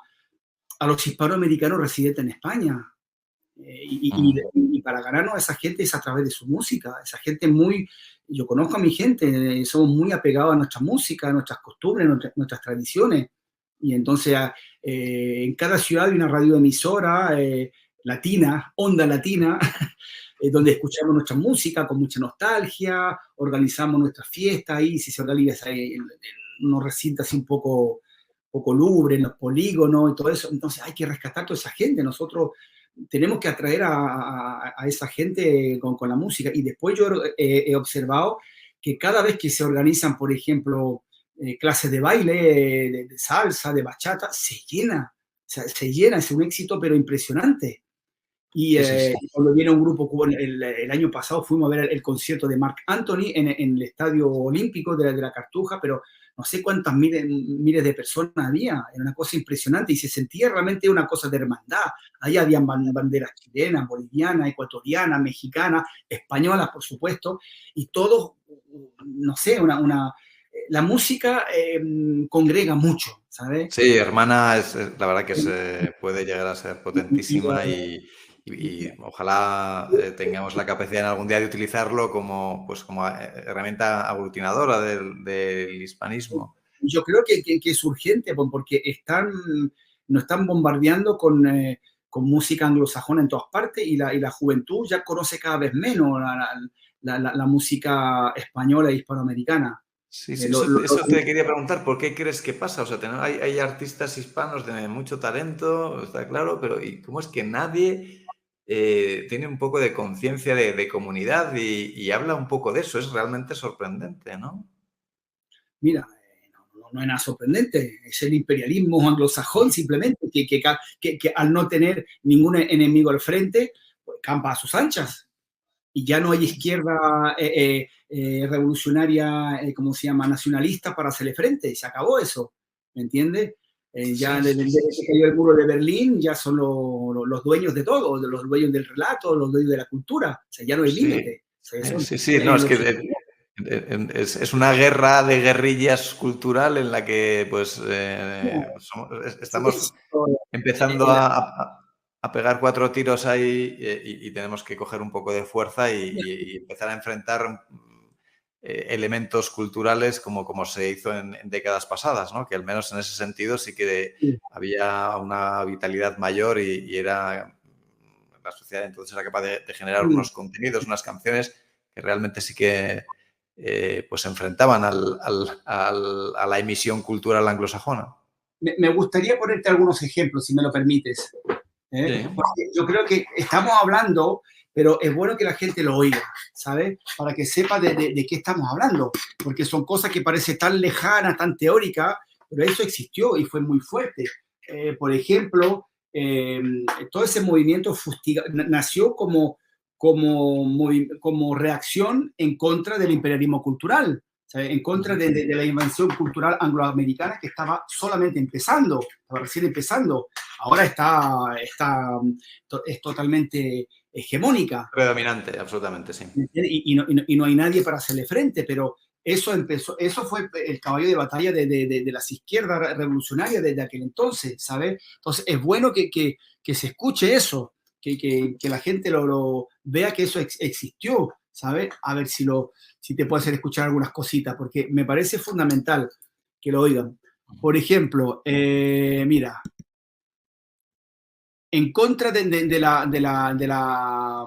a los hispanoamericanos residentes en España. Y para ganarnos a esa gente es a través de su música. Esa gente yo conozco a mi gente, somos muy apegados a nuestra música, a nuestras costumbres, nuestras tradiciones. Y entonces en cada ciudad hay una radioemisora latina, onda latina, donde escuchamos nuestra música con mucha nostalgia, organizamos nuestras fiestas ahí, si se organiza en unos recintos así un poco lúgubre, en los polígonos y todo eso. Entonces hay que rescatar a toda esa gente. Nosotros tenemos que atraer a esa gente con la música. Y después yo he observado que cada vez que se organizan, por ejemplo, clases de baile, de salsa, de bachata, se llena. O sea, se llena, es un éxito, pero impresionante. Y cuando viene un grupo cubano, el año pasado fuimos a ver el concierto de Marc Anthony en el Estadio Olímpico de la Cartuja, pero no sé cuántas miles de personas había, era una cosa impresionante y se sentía realmente una cosa de hermandad. Ahí habían banderas chilenas, bolivianas, ecuatorianas, mexicanas, españolas, por supuesto, y todos, no sé, la música congrega mucho, ¿sabes? Sí, hermana, la verdad que se puede llegar a ser potentísima y ojalá tengamos la capacidad en algún día de utilizarlo como herramienta aglutinadora del hispanismo. Yo creo que es urgente porque nos están bombardeando con música anglosajona en todas partes y la juventud ya conoce cada vez menos la música española e hispanoamericana. Sí, eso te quería preguntar, ¿por qué crees que pasa? O sea, hay artistas hispanos de mucho talento, está claro, pero ¿y cómo es que nadie tiene un poco de conciencia de comunidad y habla un poco de eso? Es realmente sorprendente, ¿no? Mira, no es nada sorprendente, es el imperialismo anglosajón simplemente, que al no tener ningún enemigo al frente, pues campa a sus anchas. Y ya no hay izquierda revolucionaria, ¿cómo se llama?, nacionalista para hacerle frente, se acabó eso, ¿me entiendes? Ya desde que cayó el muro de Berlín, ya son los dueños de todo, los dueños del relato, los dueños de la cultura, o sea, ya no hay límite. Sí, no, es que es una guerra de guerrillas cultural en la que pues estamos empezando a pegar 4 tiros ahí y tenemos que coger un poco de fuerza y empezar a enfrentar elementos culturales como se hizo en décadas pasadas, ¿no? Que al menos en ese sentido sí que había una vitalidad mayor y era la sociedad entonces era capaz de generar unos contenidos, unas canciones que realmente sí que pues se enfrentaban a la emisión cultural anglosajona. Me gustaría ponerte algunos ejemplos, si me lo permites. Sí. Porque yo creo que estamos hablando, pero es bueno que la gente lo oiga, ¿sabes? Para que sepa de qué estamos hablando, porque son cosas que parecen tan lejanas, tan teóricas, pero eso existió y fue muy fuerte. Por ejemplo, todo ese movimiento nació como reacción en contra del imperialismo cultural, ¿sabes? En contra de la invasión cultural angloamericana que estaba solamente empezando, estaba recién empezando. Ahora es totalmente hegemónica. Predominante, absolutamente, sí. Y no hay nadie para hacerle frente, pero eso fue el caballo de batalla de las izquierdas revolucionarias desde aquel entonces, ¿sabes? Entonces es bueno que se escuche eso, que la gente lo vea que eso existió, ¿sabes? A ver si te puedo hacer escuchar algunas cositas, porque me parece fundamental que lo oigan. Por ejemplo, mira, en contra de la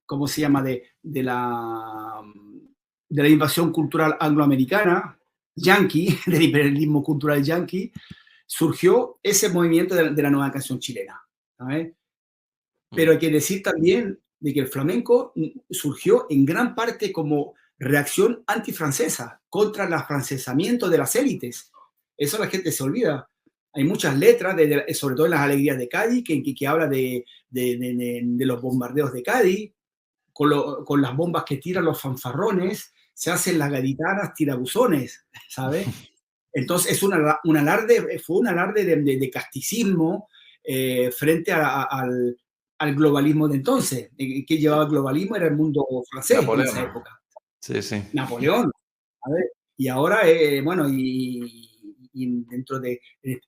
¿cómo se llama? De la invasión cultural angloamericana, yanqui, del imperialismo cultural yanqui, surgió ese movimiento de la nueva canción chilena. ¿Sabes? Pero hay que decir también de que el flamenco surgió en gran parte como reacción antifrancesa contra el afrancesamiento de las élites. Eso la gente se olvida. Hay muchas letras, sobre todo en las alegrías de Cádiz, que habla de los bombardeos de Cádiz, con las bombas que tiran los fanfarrones, se hacen las gaditanas tirabuzones, ¿sabes? Entonces fue un alarde de casticismo frente al globalismo de entonces. ¿Qué llevaba el globalismo? Era el mundo francés en esa época. Sí, sí. Napoleón. Y ahora, bueno, y dentro de, en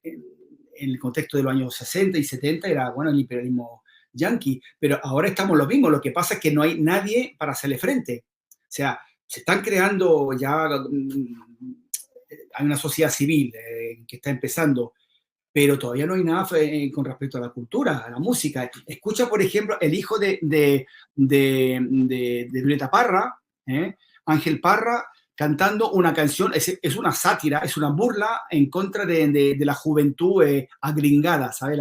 el contexto de los años 60 y 70 era, bueno, el imperialismo yanqui, pero ahora estamos lo mismo. Lo que pasa es que no hay nadie para hacerle frente. O sea, se están creando ya, hay una sociedad civil que está empezando, pero todavía no hay nada con respecto a la cultura, a la música. Escucha, por ejemplo, el hijo de Violeta Parra, Ángel Parra, cantando una canción, es una sátira, es una burla en contra de la juventud agringada, ¿sabes?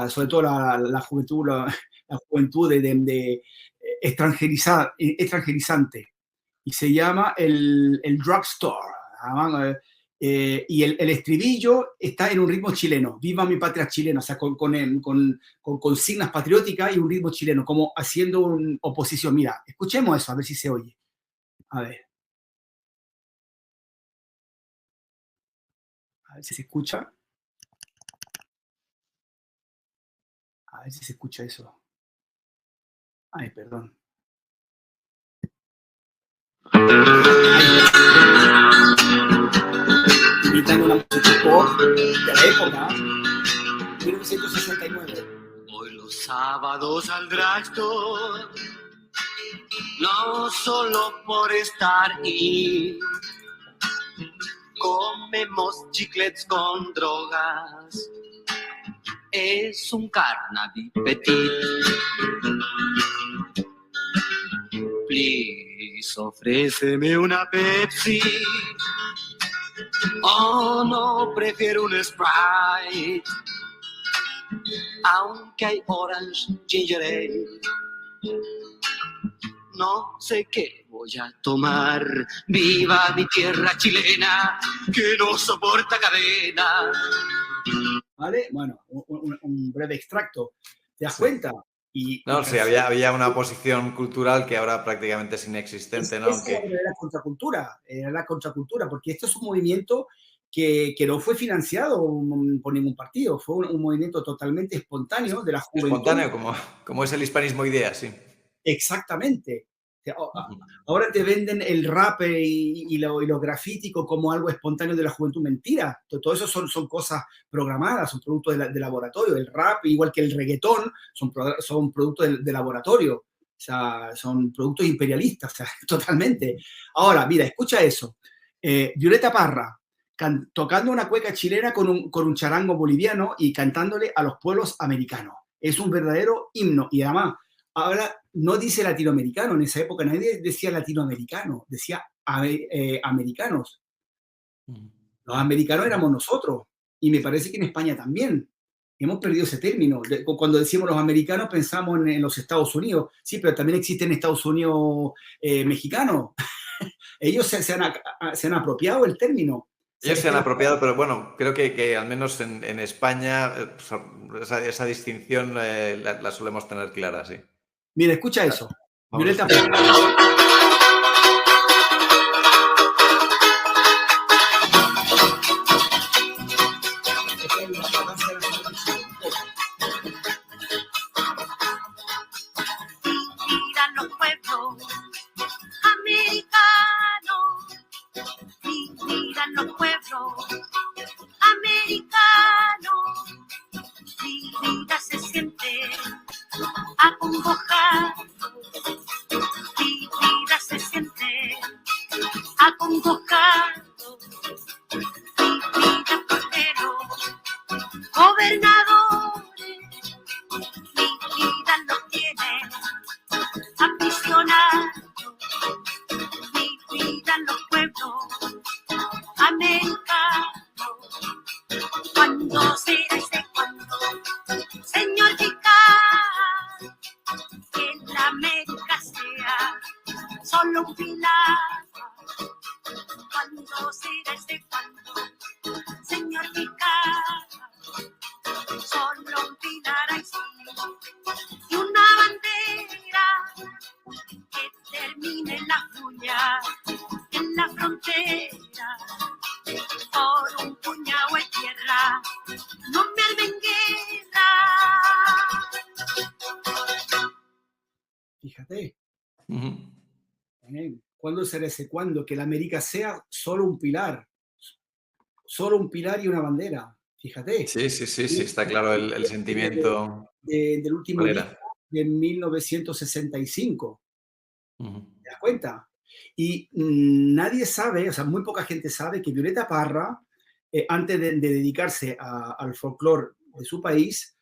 Sobre todo la juventud extranjerizante. Y se llama el Drugstore. Y el estribillo está en un ritmo chileno, viva mi patria chilena, o sea, con consignas patrióticas y un ritmo chileno, como haciendo una oposición. Mira, escuchemos eso, a ver si se oye. A ver si se escucha. A ver si se escucha eso. Ay, perdón. Imitando una música pop de la época, 1969. Hoy los sábados al drugstore, no solo por estar ahí, comemos chiclets con drogas, es un carnaval petit. Please, ofréceme una Pepsi. Oh, no, prefiero un Sprite. Aunque hay Orange, Ginger Ale. No sé qué voy a tomar. Viva mi tierra chilena, que no soporta cadena. ¿Vale? Bueno, un breve extracto. ¿Te das cuenta? No, sí, había una oposición cultural que ahora prácticamente es inexistente, ¿no? Es la contracultura, porque esto es un movimiento que no fue financiado por ningún partido, fue un movimiento totalmente espontáneo de la juventud. Espontáneo, como es el hispanismo idea, sí. Exactamente. Ahora te venden el rap y lo grafítico como algo espontáneo de la juventud. Mentira. Todo eso son cosas programadas, son productos de laboratorio. El rap, igual que el reggaetón, son productos de laboratorio. O sea, son productos imperialistas, o sea, totalmente. Ahora, mira, escucha eso. Violeta Parra tocando una cueca chilena con un charango boliviano y cantándole a los pueblos americanos. Es un verdadero himno. Y además, ahora no dice latinoamericano, en esa época nadie decía latinoamericano, decía americanos. Los americanos éramos nosotros, y me parece que en España también. Hemos perdido ese término. Cuando decimos los americanos pensamos en los Estados Unidos, sí, pero también existen Estados Unidos mexicanos. Ellos se han apropiado el término. Ellos se han apropiado, pero bueno, creo que al menos en España esa distinción la solemos tener clara, sí. Mira, escucha eso. Violeta. Vivirán los pueblos americanos, vivirán los pueblos americanos, mi vida se siente acongojada. Señor Vicar, que la América sea solo un pilar. ¿Cuándo será ese cuándo? Señor Vicar, solo un pilar hay sí, y una bandera que termine en la furia, en la frontera, por un puñado de tierra, no me armen guerra. Fíjate. Ujú. ¿Cuándo será ese cuándo? Que la América sea solo un pilar y una bandera. Fíjate. Sí, está claro el sentimiento. Del último ¿Cuál disco era? de 1965. Ujú. ¿Te das cuenta? Y nadie sabe, o sea, muy poca gente sabe que Violeta Parra, antes de dedicarse al folclore de su país,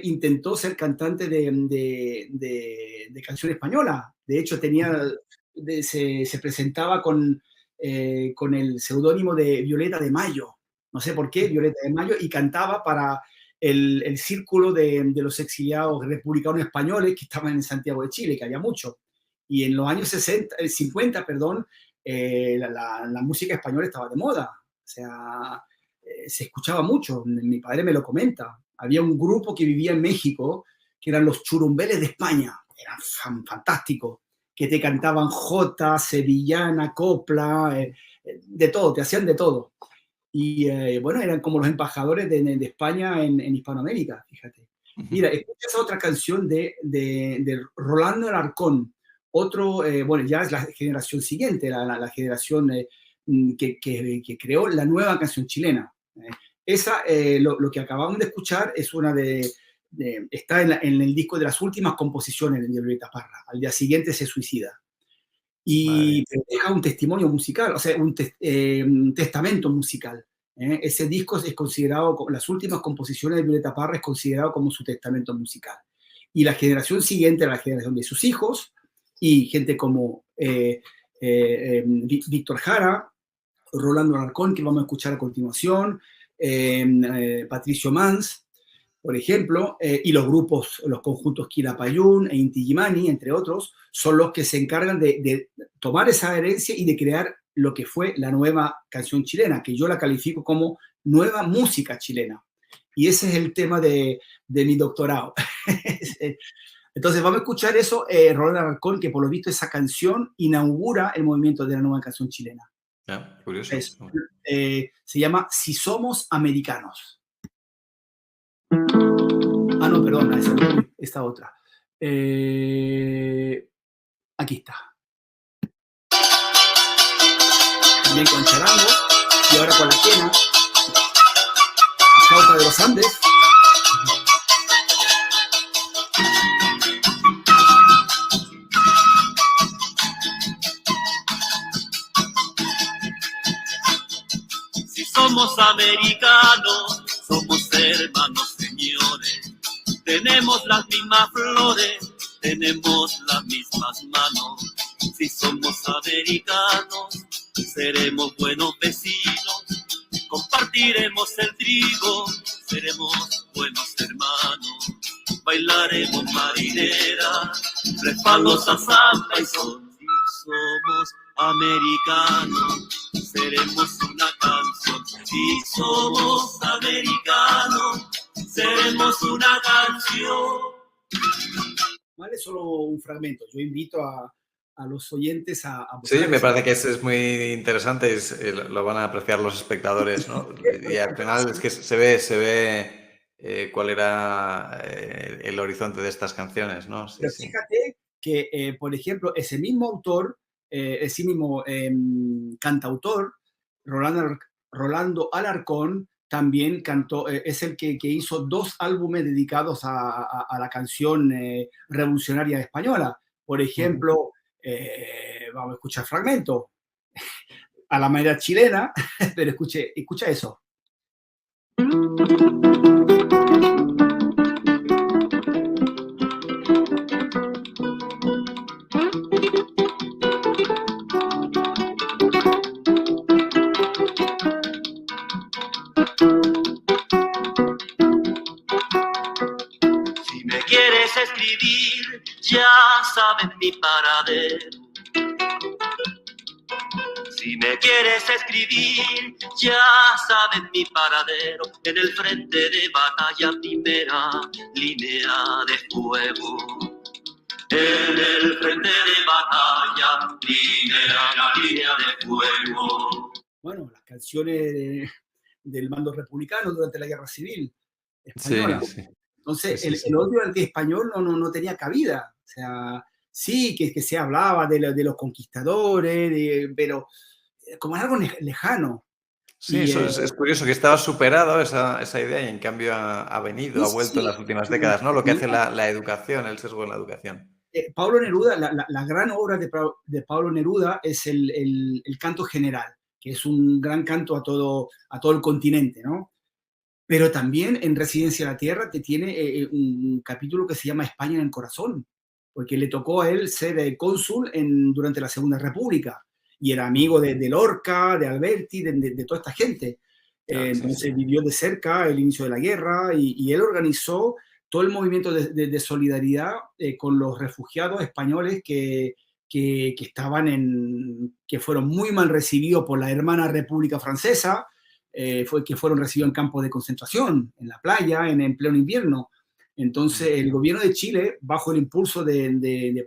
intentó ser cantante de canción española. De hecho, se presentaba con el seudónimo de Violeta de Mayo. No sé por qué, Violeta de Mayo, y cantaba para el círculo de los exiliados republicanos españoles que estaban en Santiago de Chile, que había muchos. Y en los años 50, la música española estaba de moda. O sea, se escuchaba mucho. Mi padre me lo comenta. Había un grupo que vivía en México, que eran los Churumbeles de España. Eran fantásticos, que te cantaban jota, sevillana, copla, de todo, te hacían de todo. Y bueno, eran como los embajadores de España en Hispanoamérica, fíjate. Mira, escucha esa otra canción de Rolando Alarcón, otro, bueno, ya es la generación siguiente, la generación que creó la nueva canción chilena. Esa, lo que acabamos de escuchar es una está en el disco de las últimas composiciones de Violeta Parra. Al día siguiente se suicida. Y deja un testimonio musical, o sea, un testamento musical. Ese disco es considerado, las últimas composiciones de Violeta Parra es considerado como su testamento musical. Y la generación siguiente, la generación de sus hijos, y gente como Víctor Jara, Rolando Alarcón, que vamos a escuchar a continuación, Patricio Mans, por ejemplo, y los conjuntos Quilapayún e Inti Illimani, entre otros, son los que se encargan de tomar esa herencia y de crear lo que fue la nueva canción chilena, que yo la califico como nueva música chilena. Y ese es el tema de mi doctorado. Entonces vamos a escuchar eso, Rolando Alarcón, que por lo visto esa canción inaugura el movimiento de la nueva canción chilena. Curioso. Se llama Si Somos Americanos. No, perdona, esta otra. Aquí está. También con charango y ahora con la quena. Flauta de los Andes. Si somos americanos, somos hermanos, señores. Tenemos las mismas flores, tenemos las mismas manos. Si somos americanos, seremos buenos vecinos. Compartiremos el trigo, seremos buenos hermanos. Bailaremos marinera, refalos a samba y son. Si somos americanos, seremos una canción. Si somos americanos, seremos una canción. Vale, solo un fragmento. Yo invito a los oyentes a Sí, me parece que es muy interesante y lo van a apreciar los espectadores, ¿no? Y al final es que se ve cuál era el horizonte de estas canciones, ¿no? Sí, Pero fíjate que, por ejemplo, ese mismo autor, ese mismo cantautor, Rolando Alarcón, también cantó, es el que hizo 2 álbumes dedicados a la canción revolucionaria española. Por ejemplo, vamos a escuchar fragmento, a la manera chilena, pero escucha eso. quieres escribir, ya sabes mi paradero. Si me quieres escribir, ya sabes mi paradero. En el frente de batalla, primera línea de fuego. En el frente de batalla, primera línea de fuego. Bueno, las canciones del bando republicano durante la Guerra Civil española. Sí, sí. Entonces, Sí, sí, sí. el odio anti-español no tenía cabida. O sea, sí que se hablaba de los conquistadores, pero como algo lejano. Sí, Y, eso es curioso que estaba superado esa idea y en cambio ha venido, ha vuelto en las últimas décadas, ¿no? Lo que hace la educación, el sesgo en la educación. Pablo Neruda, la gran obra de Pablo Neruda es el Canto General, que es un gran canto a todo el continente, ¿no? Pero también en Residencia a la Tierra te tiene un capítulo que se llama España en el corazón, porque le tocó a él ser cónsul durante la Segunda República y era amigo de Lorca, de Alberti, de toda esta gente. Claro, sí, Entonces sí. vivió de cerca el inicio de la guerra y él organizó todo el movimiento de solidaridad con los refugiados españoles que fueron muy mal recibidos por la hermana República Francesa, que fueron recibidos en campos de concentración, en la playa, en pleno invierno. Entonces, el gobierno de Chile, bajo el impulso de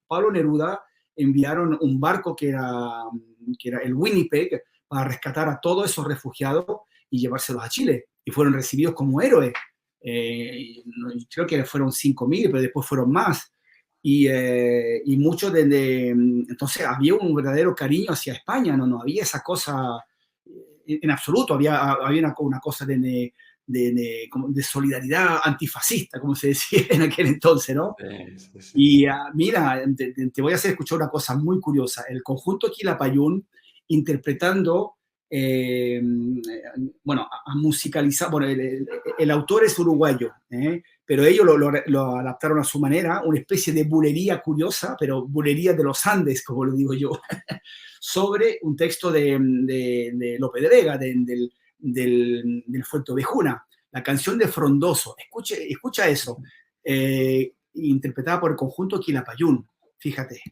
Pablo Neruda, enviaron un barco que era el Winnipeg para rescatar a todos esos refugiados y llevárselos a Chile. Y fueron recibidos como héroes. Creo que fueron 5.000, pero después fueron más. Y muchos entonces había un verdadero cariño hacia España, no había esa cosa en absoluto, había una cosa de solidaridad antifascista, como se decía en aquel entonces, ¿no? Sí, sí, sí. Y mira, te voy a hacer escuchar una cosa muy curiosa. El conjunto Quilapayún interpretando, bueno, a musicalizar, bueno, el autor es uruguayo, pero ellos lo adaptaron a su manera, una especie de bulería curiosa, pero bulería de los Andes, como lo digo yo, sobre un texto de Lope de Vega, del Fuerteovejuna, la canción de Frondoso. Escucha eso, interpretada por el conjunto Quilapayún, fíjate.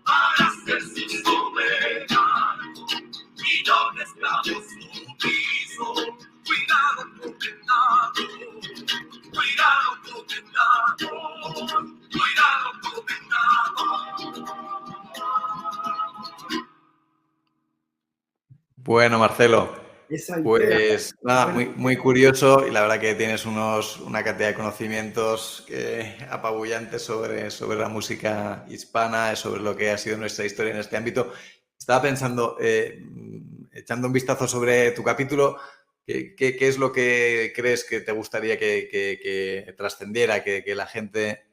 para ser su soberano y no un esclavo sumiso. Cuidado con el dado, cuidado con el dado, cuidado con el dado. Bueno, Marcelo, Esa idea. pues nada, Bueno, muy curioso, y la verdad que tienes una cantidad de conocimientos apabullantes sobre la música hispana, sobre lo que ha sido nuestra historia en este ámbito. Estaba pensando, echando un vistazo sobre tu capítulo, ¿qué es lo que crees que te gustaría que trascendiera, que la gente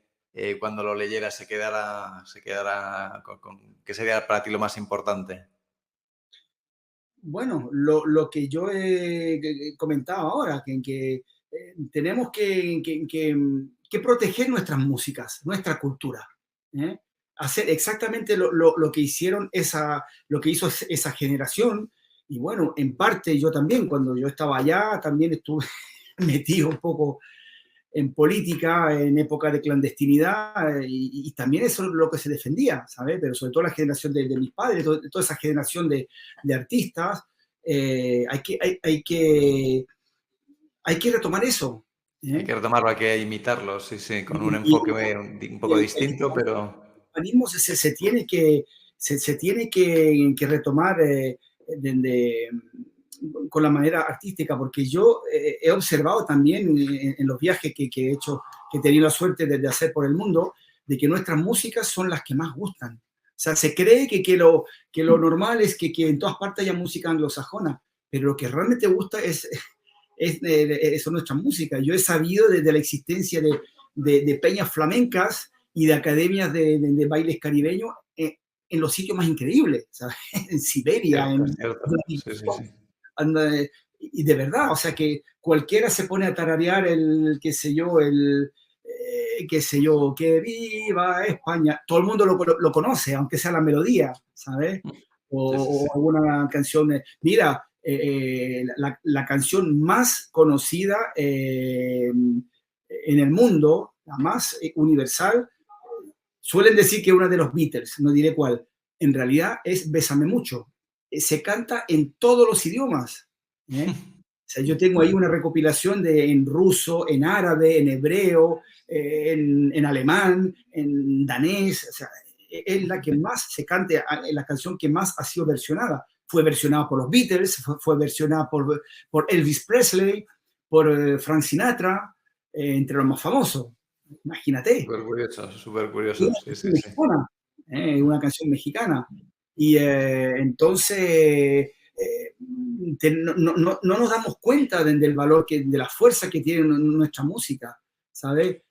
cuando lo leyera se quedara ¿qué sería para ti lo más importante? bueno, lo que yo he comentado ahora, que tenemos que proteger nuestras músicas, nuestra cultura. ¿Eh? Hacer exactamente lo que lo que hizo esa generación. Y bueno, en parte yo también, cuando yo estaba allá, también estuve metido un poco en política, en época de clandestinidad, y también eso es lo que se defendía, ¿sabes? Pero sobre todo la generación de mis padres, toda esa generación de artistas, hay que retomar eso. Hay ¿Eh? que retomarlo, hay que imitarlo, sí, sí, con un Y enfoque un poco distinto, pero hispanismo se tiene que retomar con la manera artística, porque yo he observado también en los viajes que he hecho, que he tenido la suerte de hacer por el mundo, de que nuestras músicas son las que más gustan. O sea, se cree que lo normal es que en todas partes haya música anglosajona, pero lo que realmente gusta son nuestras músicas. Yo he sabido desde la existencia de peñas flamencas y de academias de bailes caribeños en los sitios más increíbles, ¿sabes? En Siberia, cierto, es cierto. Sí, sí, sí. y de verdad, o sea que cualquiera se pone a tararear qué sé yo, que viva España. Todo el mundo lo conoce, aunque sea la melodía, ¿sabes? O alguna canción. Mira, la canción más conocida en el mundo, la más universal, suelen decir que es una de los Beatles, no diré cuál. En realidad es Bésame Mucho. Se canta en todos los idiomas. ¿Eh? O sea, yo tengo ahí una recopilación en ruso, en árabe, en hebreo, en alemán, en danés. O sea, es la que más se canta, la canción que más ha sido versionada. Fue versionada por los Beatles, fue versionada por Elvis Presley, por Frank Sinatra, entre los más famosos. Imagínate. Súper curioso. Una Sí, canción sí, sí. mexicana, una canción mexicana. Y entonces no nos damos cuenta del valor, de la fuerza que tiene nuestra música, ¿sabes?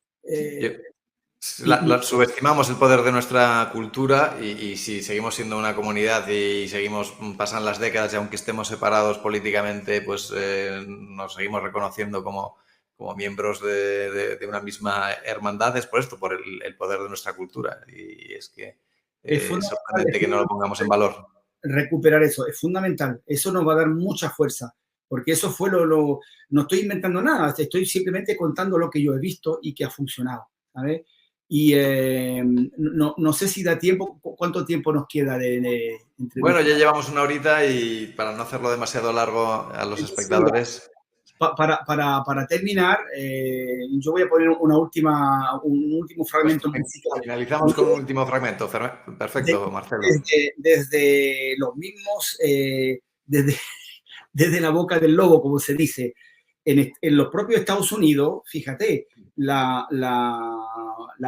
Subestimamos el poder de nuestra cultura y si seguimos siendo una comunidad y seguimos, pasan las décadas y aunque estemos separados políticamente, pues nos seguimos reconociendo como miembros de una misma hermandad, es por esto, por el poder de nuestra cultura. Y es que es es sorprendente que no lo pongamos en valor. Recuperar eso, es fundamental. Eso nos va a dar mucha fuerza, porque eso fue no estoy inventando nada, estoy simplemente contando lo que yo he visto y que ha funcionado, ¿sabes? Y no sé si da tiempo, ¿cuánto tiempo nos queda de Bueno, ya llevamos una horita y para no hacerlo demasiado largo a los espectadores... Para terminar, yo voy a poner un último fragmento musical. Finalizamos con un último fragmento. Perfecto, Marcelo. Desde los mismos, desde la boca del lobo, como se dice, en los propios Estados Unidos, fíjate, la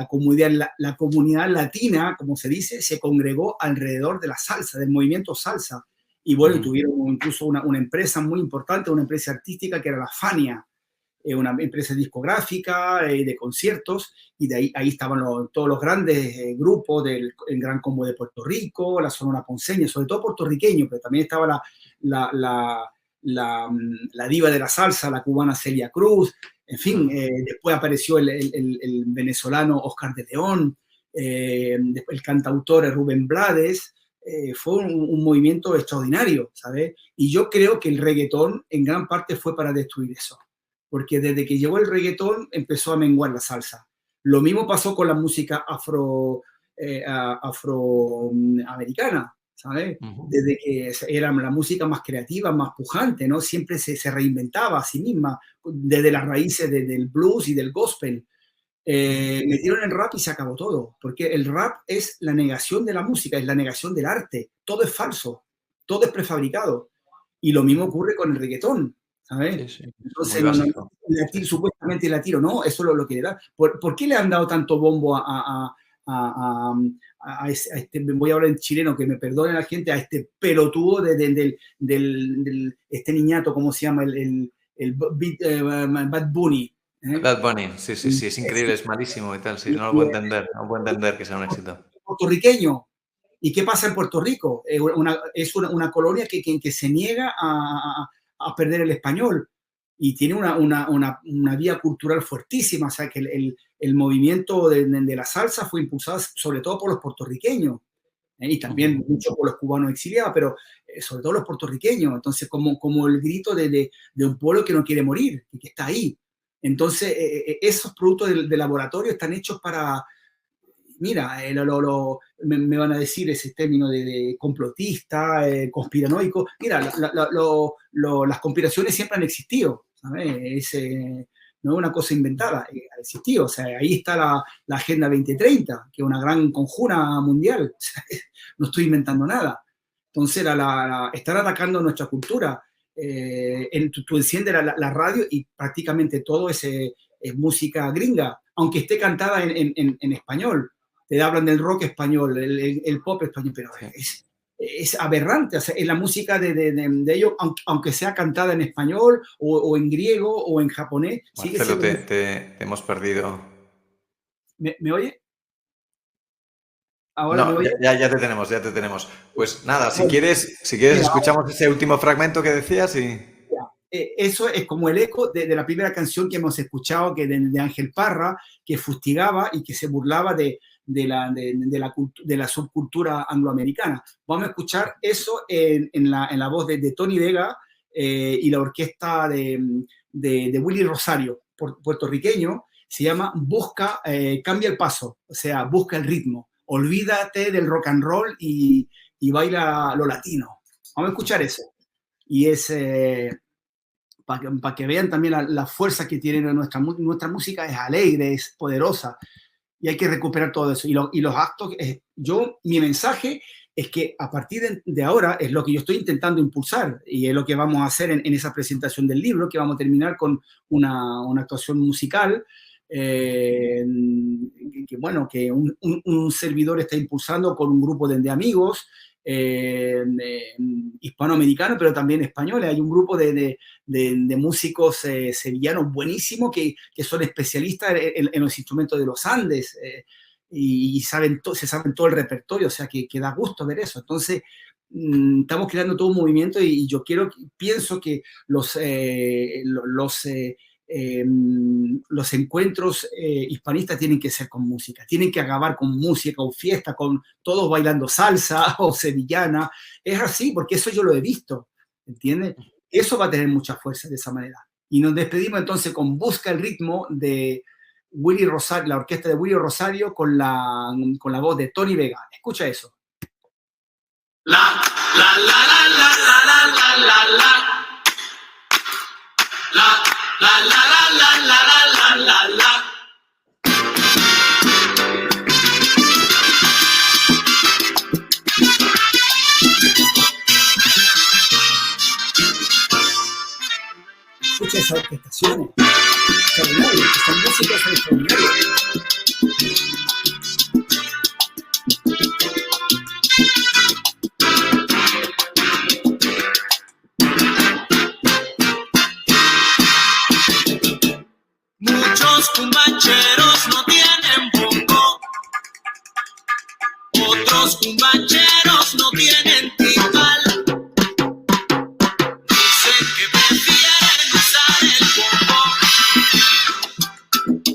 comunidad latina, como se dice, se congregó alrededor de la salsa, del movimiento salsa. Y bueno, tuvieron incluso una empresa muy importante, una empresa artística que era la Fania, una empresa discográfica de conciertos, y de ahí estaban todos los grandes grupos del Gran Combo de Puerto Rico, la Sonora Ponceña, sobre todo puertorriqueño, pero también estaba la diva de la salsa, la cubana Celia Cruz, en fin, después apareció el venezolano Oscar de León, el cantautor Rubén Blades. Fue un movimiento extraordinario, ¿sabes? Y yo creo que el reggaetón en gran parte fue para destruir eso, porque desde que llegó el reggaetón empezó a menguar la salsa. Lo mismo pasó con la música afroamericana, ¿sabes? Desde que era la música más creativa, más pujante, ¿no? Siempre se reinventaba a sí misma, desde las raíces del blues y del gospel. Metieron el rap y se acabó todo, porque el rap es la negación de la música, es la negación del arte, todo es falso, todo es prefabricado. Y lo mismo ocurre con el reggaetón, ¿sabes? Sí, sí. Entonces, Muy básico. supuestamente latino, no, eso lo que le da. ¿Por qué le han dado tanto bombo a este, voy a hablar en chileno, que me perdone la gente, a este pelotudo este niñato, ¿cómo se llama? Bad Bunny. Bad Bunny, sí, es increíble, es malísimo y tal, sí, no lo puedo entender, no puedo entender que sea un éxito. Puertorriqueño. ¿Y qué pasa en Puerto Rico? Es una colonia que se niega a perder el español y tiene una vía cultural fuertísima. O sea, que el movimiento de la salsa fue impulsado sobre todo por los puertorriqueños y también mucho por los cubanos exiliados, pero sobre todo los puertorriqueños. Entonces, como el grito de un pueblo que no quiere morir y que está ahí. Entonces, esos productos de laboratorio están hechos para... Mira, me van a decir ese término de complotista, conspiranoico. Mira, las conspiraciones siempre han existido, ¿sabes? No es una cosa inventada, ha existido. O sea, ahí está la Agenda 2030, que es una gran conjura mundial. No estoy inventando nada. Entonces, están atacando nuestra cultura. Tú enciendes la radio y prácticamente todo es música gringa, aunque esté cantada en español. Te hablan del rock español, el pop español, pero es aberrante. O sea, es la música de ellos, aunque sea cantada en español o en griego o en japonés. Marcelo, te hemos perdido. ¿Me oye? Ahora no, ya te tenemos. Pues nada, si quieres escuchamos ese último fragmento que decías y... Eso es como el eco de la primera canción que hemos escuchado, que de Ángel Parra, que fustigaba y que se burlaba de la subcultura angloamericana. Vamos a escuchar eso en la voz de Tony Vega y la orquesta de Willy Rosario, puertorriqueño. Se llama Cambia el paso, o sea, busca el ritmo. Olvídate del rock and roll y baila lo latino. Vamos a escuchar eso. Y es... para que vean también la fuerza que tiene nuestra música. Es alegre, es poderosa y hay que recuperar todo eso. Y los actos, mi mensaje es que a partir de ahora es lo que yo estoy intentando impulsar y es lo que vamos a hacer en esa presentación del libro, que vamos a terminar con una actuación musical que un servidor está impulsando con un grupo de amigos hispanoamericanos, pero también españoles. Hay un grupo de músicos sevillanos buenísimos que son especialistas en los instrumentos de los Andes y se saben todo el repertorio, o sea que da gusto ver eso. Entonces, estamos creando todo un movimiento y yo pienso que los encuentros hispanistas tienen que ser con música, tienen que acabar con música o fiesta, con todos bailando salsa o sevillana. Es así, porque eso yo lo he visto, ¿entiendes? Eso va a tener mucha fuerza de esa manera. Y nos despedimos entonces con Busca el ritmo de Willy Rosario, la orquesta de Willy Rosario con la voz de Tony Vega. Escucha eso. La, la, la, la, la, la, la, la, la. La, la, la, la, la, la, la, la, la. Escucha esas orquestaciones extraordinarias, esas músicas son extraordinarias. Muchos cumbancheros no tienen bongo, otros cumbancheros no tienen timbal. Dicen que prefieren usar el bongo.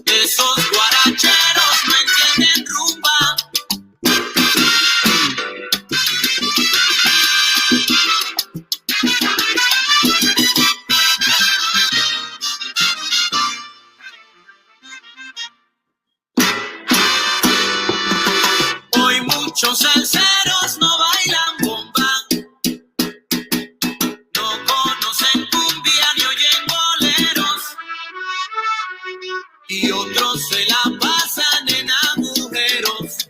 Esos guaracheros no entienden rumba. boleros no bailan bomba, no conocen cumbia ni oyen boleros, y otros se la pasan en agujeros,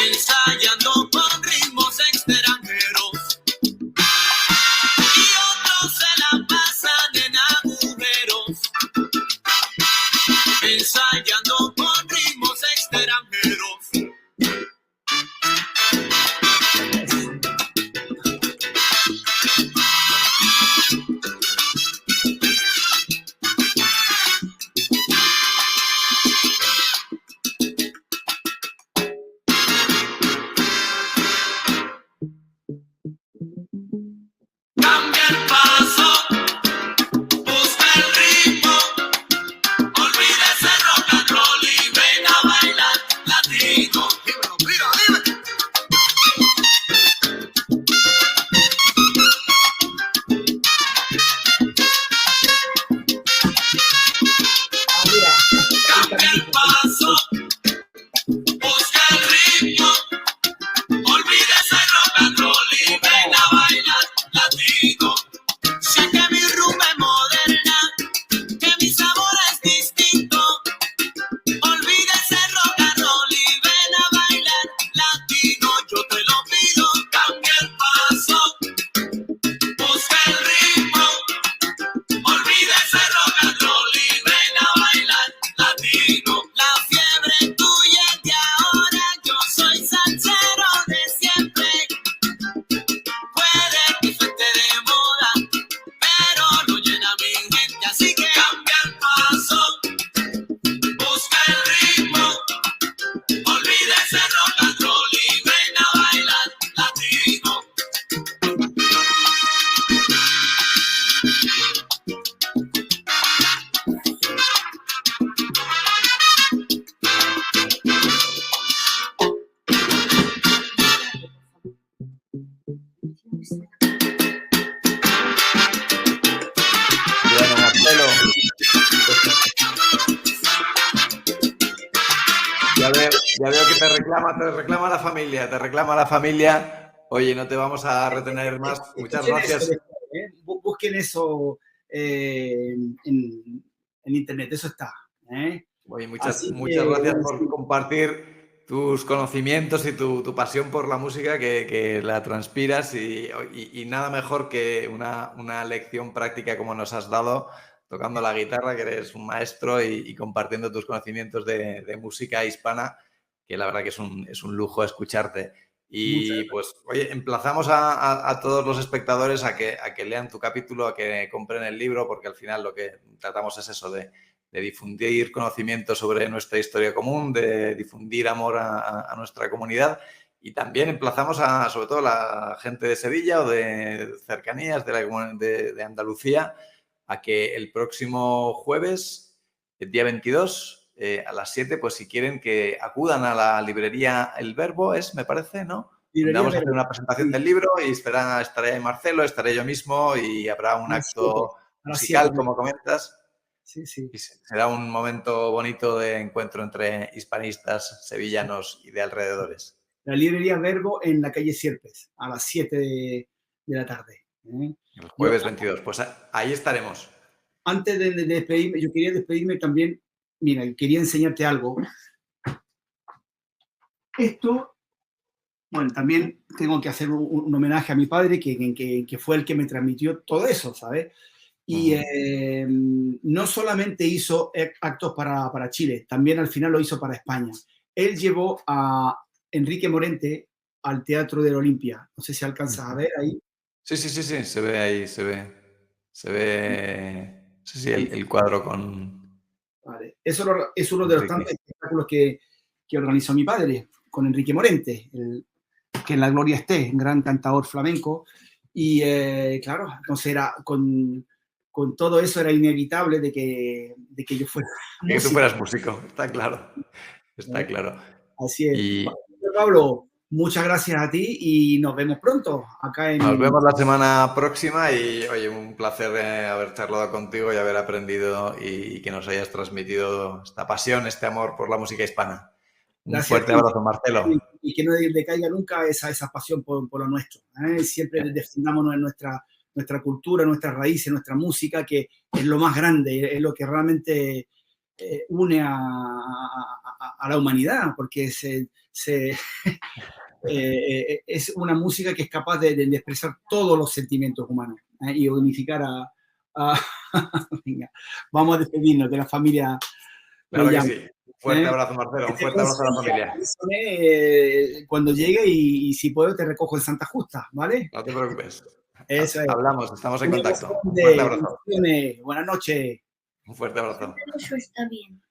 ensayando con ritmos extranjeros, y otros se la pasan en agujeros, ensayando con ritmos extranjeros. Cambia el paso, busca el ritmo, olvida ese rock and roll y ven a bailar latino. Dímelo, mira, dime. Cambia el paso, busca el ritmo, olvida ese rock and roll y ven a bailar latino. Sé que mi rumba es moderna, que mi sabor es distinto. Olvida ese rock and roll y ven a bailar latino. Yo te lo pido, cambia el paso, busca el ritmo. Olvida ese rock and roll y ven a bailar latino. La fiebre tuya es de ahora, yo soy salsero de siempre. Puede que esté de moda, pero no llena a mi gente, así que cambia el paso, busca el ritmo, olvida ese rock and roll y ven a bailar latino. Bueno, Marcelo, ya veo que te reclama la familia. Oye, no te vamos a retener más. Muchas gracias. Busquen eso en internet, eso está. Oye, muchas Así gracias que, por compartir tus conocimientos y tu pasión por la música que la transpiras y nada mejor que una lección práctica como nos has dado, tocando la guitarra, que eres un maestro y compartiendo tus conocimientos de música hispana, que la verdad que es un lujo escucharte. Y pues, oye, emplazamos a todos los espectadores a que lean tu capítulo, a que compren el libro, porque al final lo que tratamos es eso, de difundir conocimiento sobre nuestra historia común, de difundir amor a nuestra comunidad, y también emplazamos sobre todo a la gente de Sevilla o de cercanías de Andalucía a que el próximo jueves, el día 22, a las 7, pues si quieren que acudan a la librería El Verbo, me parece, ¿no? Vamos a hacer una presentación del libro y estaré Marcelo, estaré yo mismo y habrá un acto musical, como comentas. Sí, sí. Y será un momento bonito de encuentro entre hispanistas, sevillanos y de alrededores. La librería Verbo en la calle Sierpes, a las 7 de la tarde. El jueves 22. Pues ahí estaremos. Antes de despedirme, yo quería despedirme también. Mira, quería enseñarte algo. Esto, bueno, también tengo que hacer un homenaje a mi padre, que fue el que me transmitió todo eso, ¿sabes? Y no solamente hizo actos para Chile, también al final lo hizo para España. Él llevó a Enrique Morente al Teatro de la Olimpia. No sé si alcanzas a ver ahí. Sí, se ve ahí, se ve, sí, el cuadro con... Vale. Eso es uno de los tantos espectáculos que organizó mi padre con Enrique Morente, que en la gloria esté, un gran cantador flamenco. Y claro, entonces era con todo eso era inevitable de que yo fuera músico. Que tú fueras músico, está claro. Está claro. Así es. Y... Pablo, muchas gracias a ti y nos vemos pronto acá en... Nos vemos la semana próxima y, oye, un placer haber charlado contigo y haber aprendido y que nos hayas transmitido esta pasión, este amor por la música hispana. Un fuerte abrazo, Marcelo. y que no decaiga nunca esa pasión por lo nuestro. Siempre defendamos nuestra cultura, nuestras raíces, nuestra música, que es lo más grande, es lo que realmente une a la humanidad, porque es una música que es capaz de expresar todos los sentimientos humanos y unificar Venga, vamos a despedirnos de la familia. Claro que sí. Fuerte abrazo, Marcelo. Un fuerte abrazo a la familia. Cuando llegue y si puedo te recojo en Santa Justa, ¿vale? No te preocupes. Eso es. Hablamos, estamos en contacto. Un fuerte abrazo. Buenas noches. Un fuerte abrazo. Eso está bien.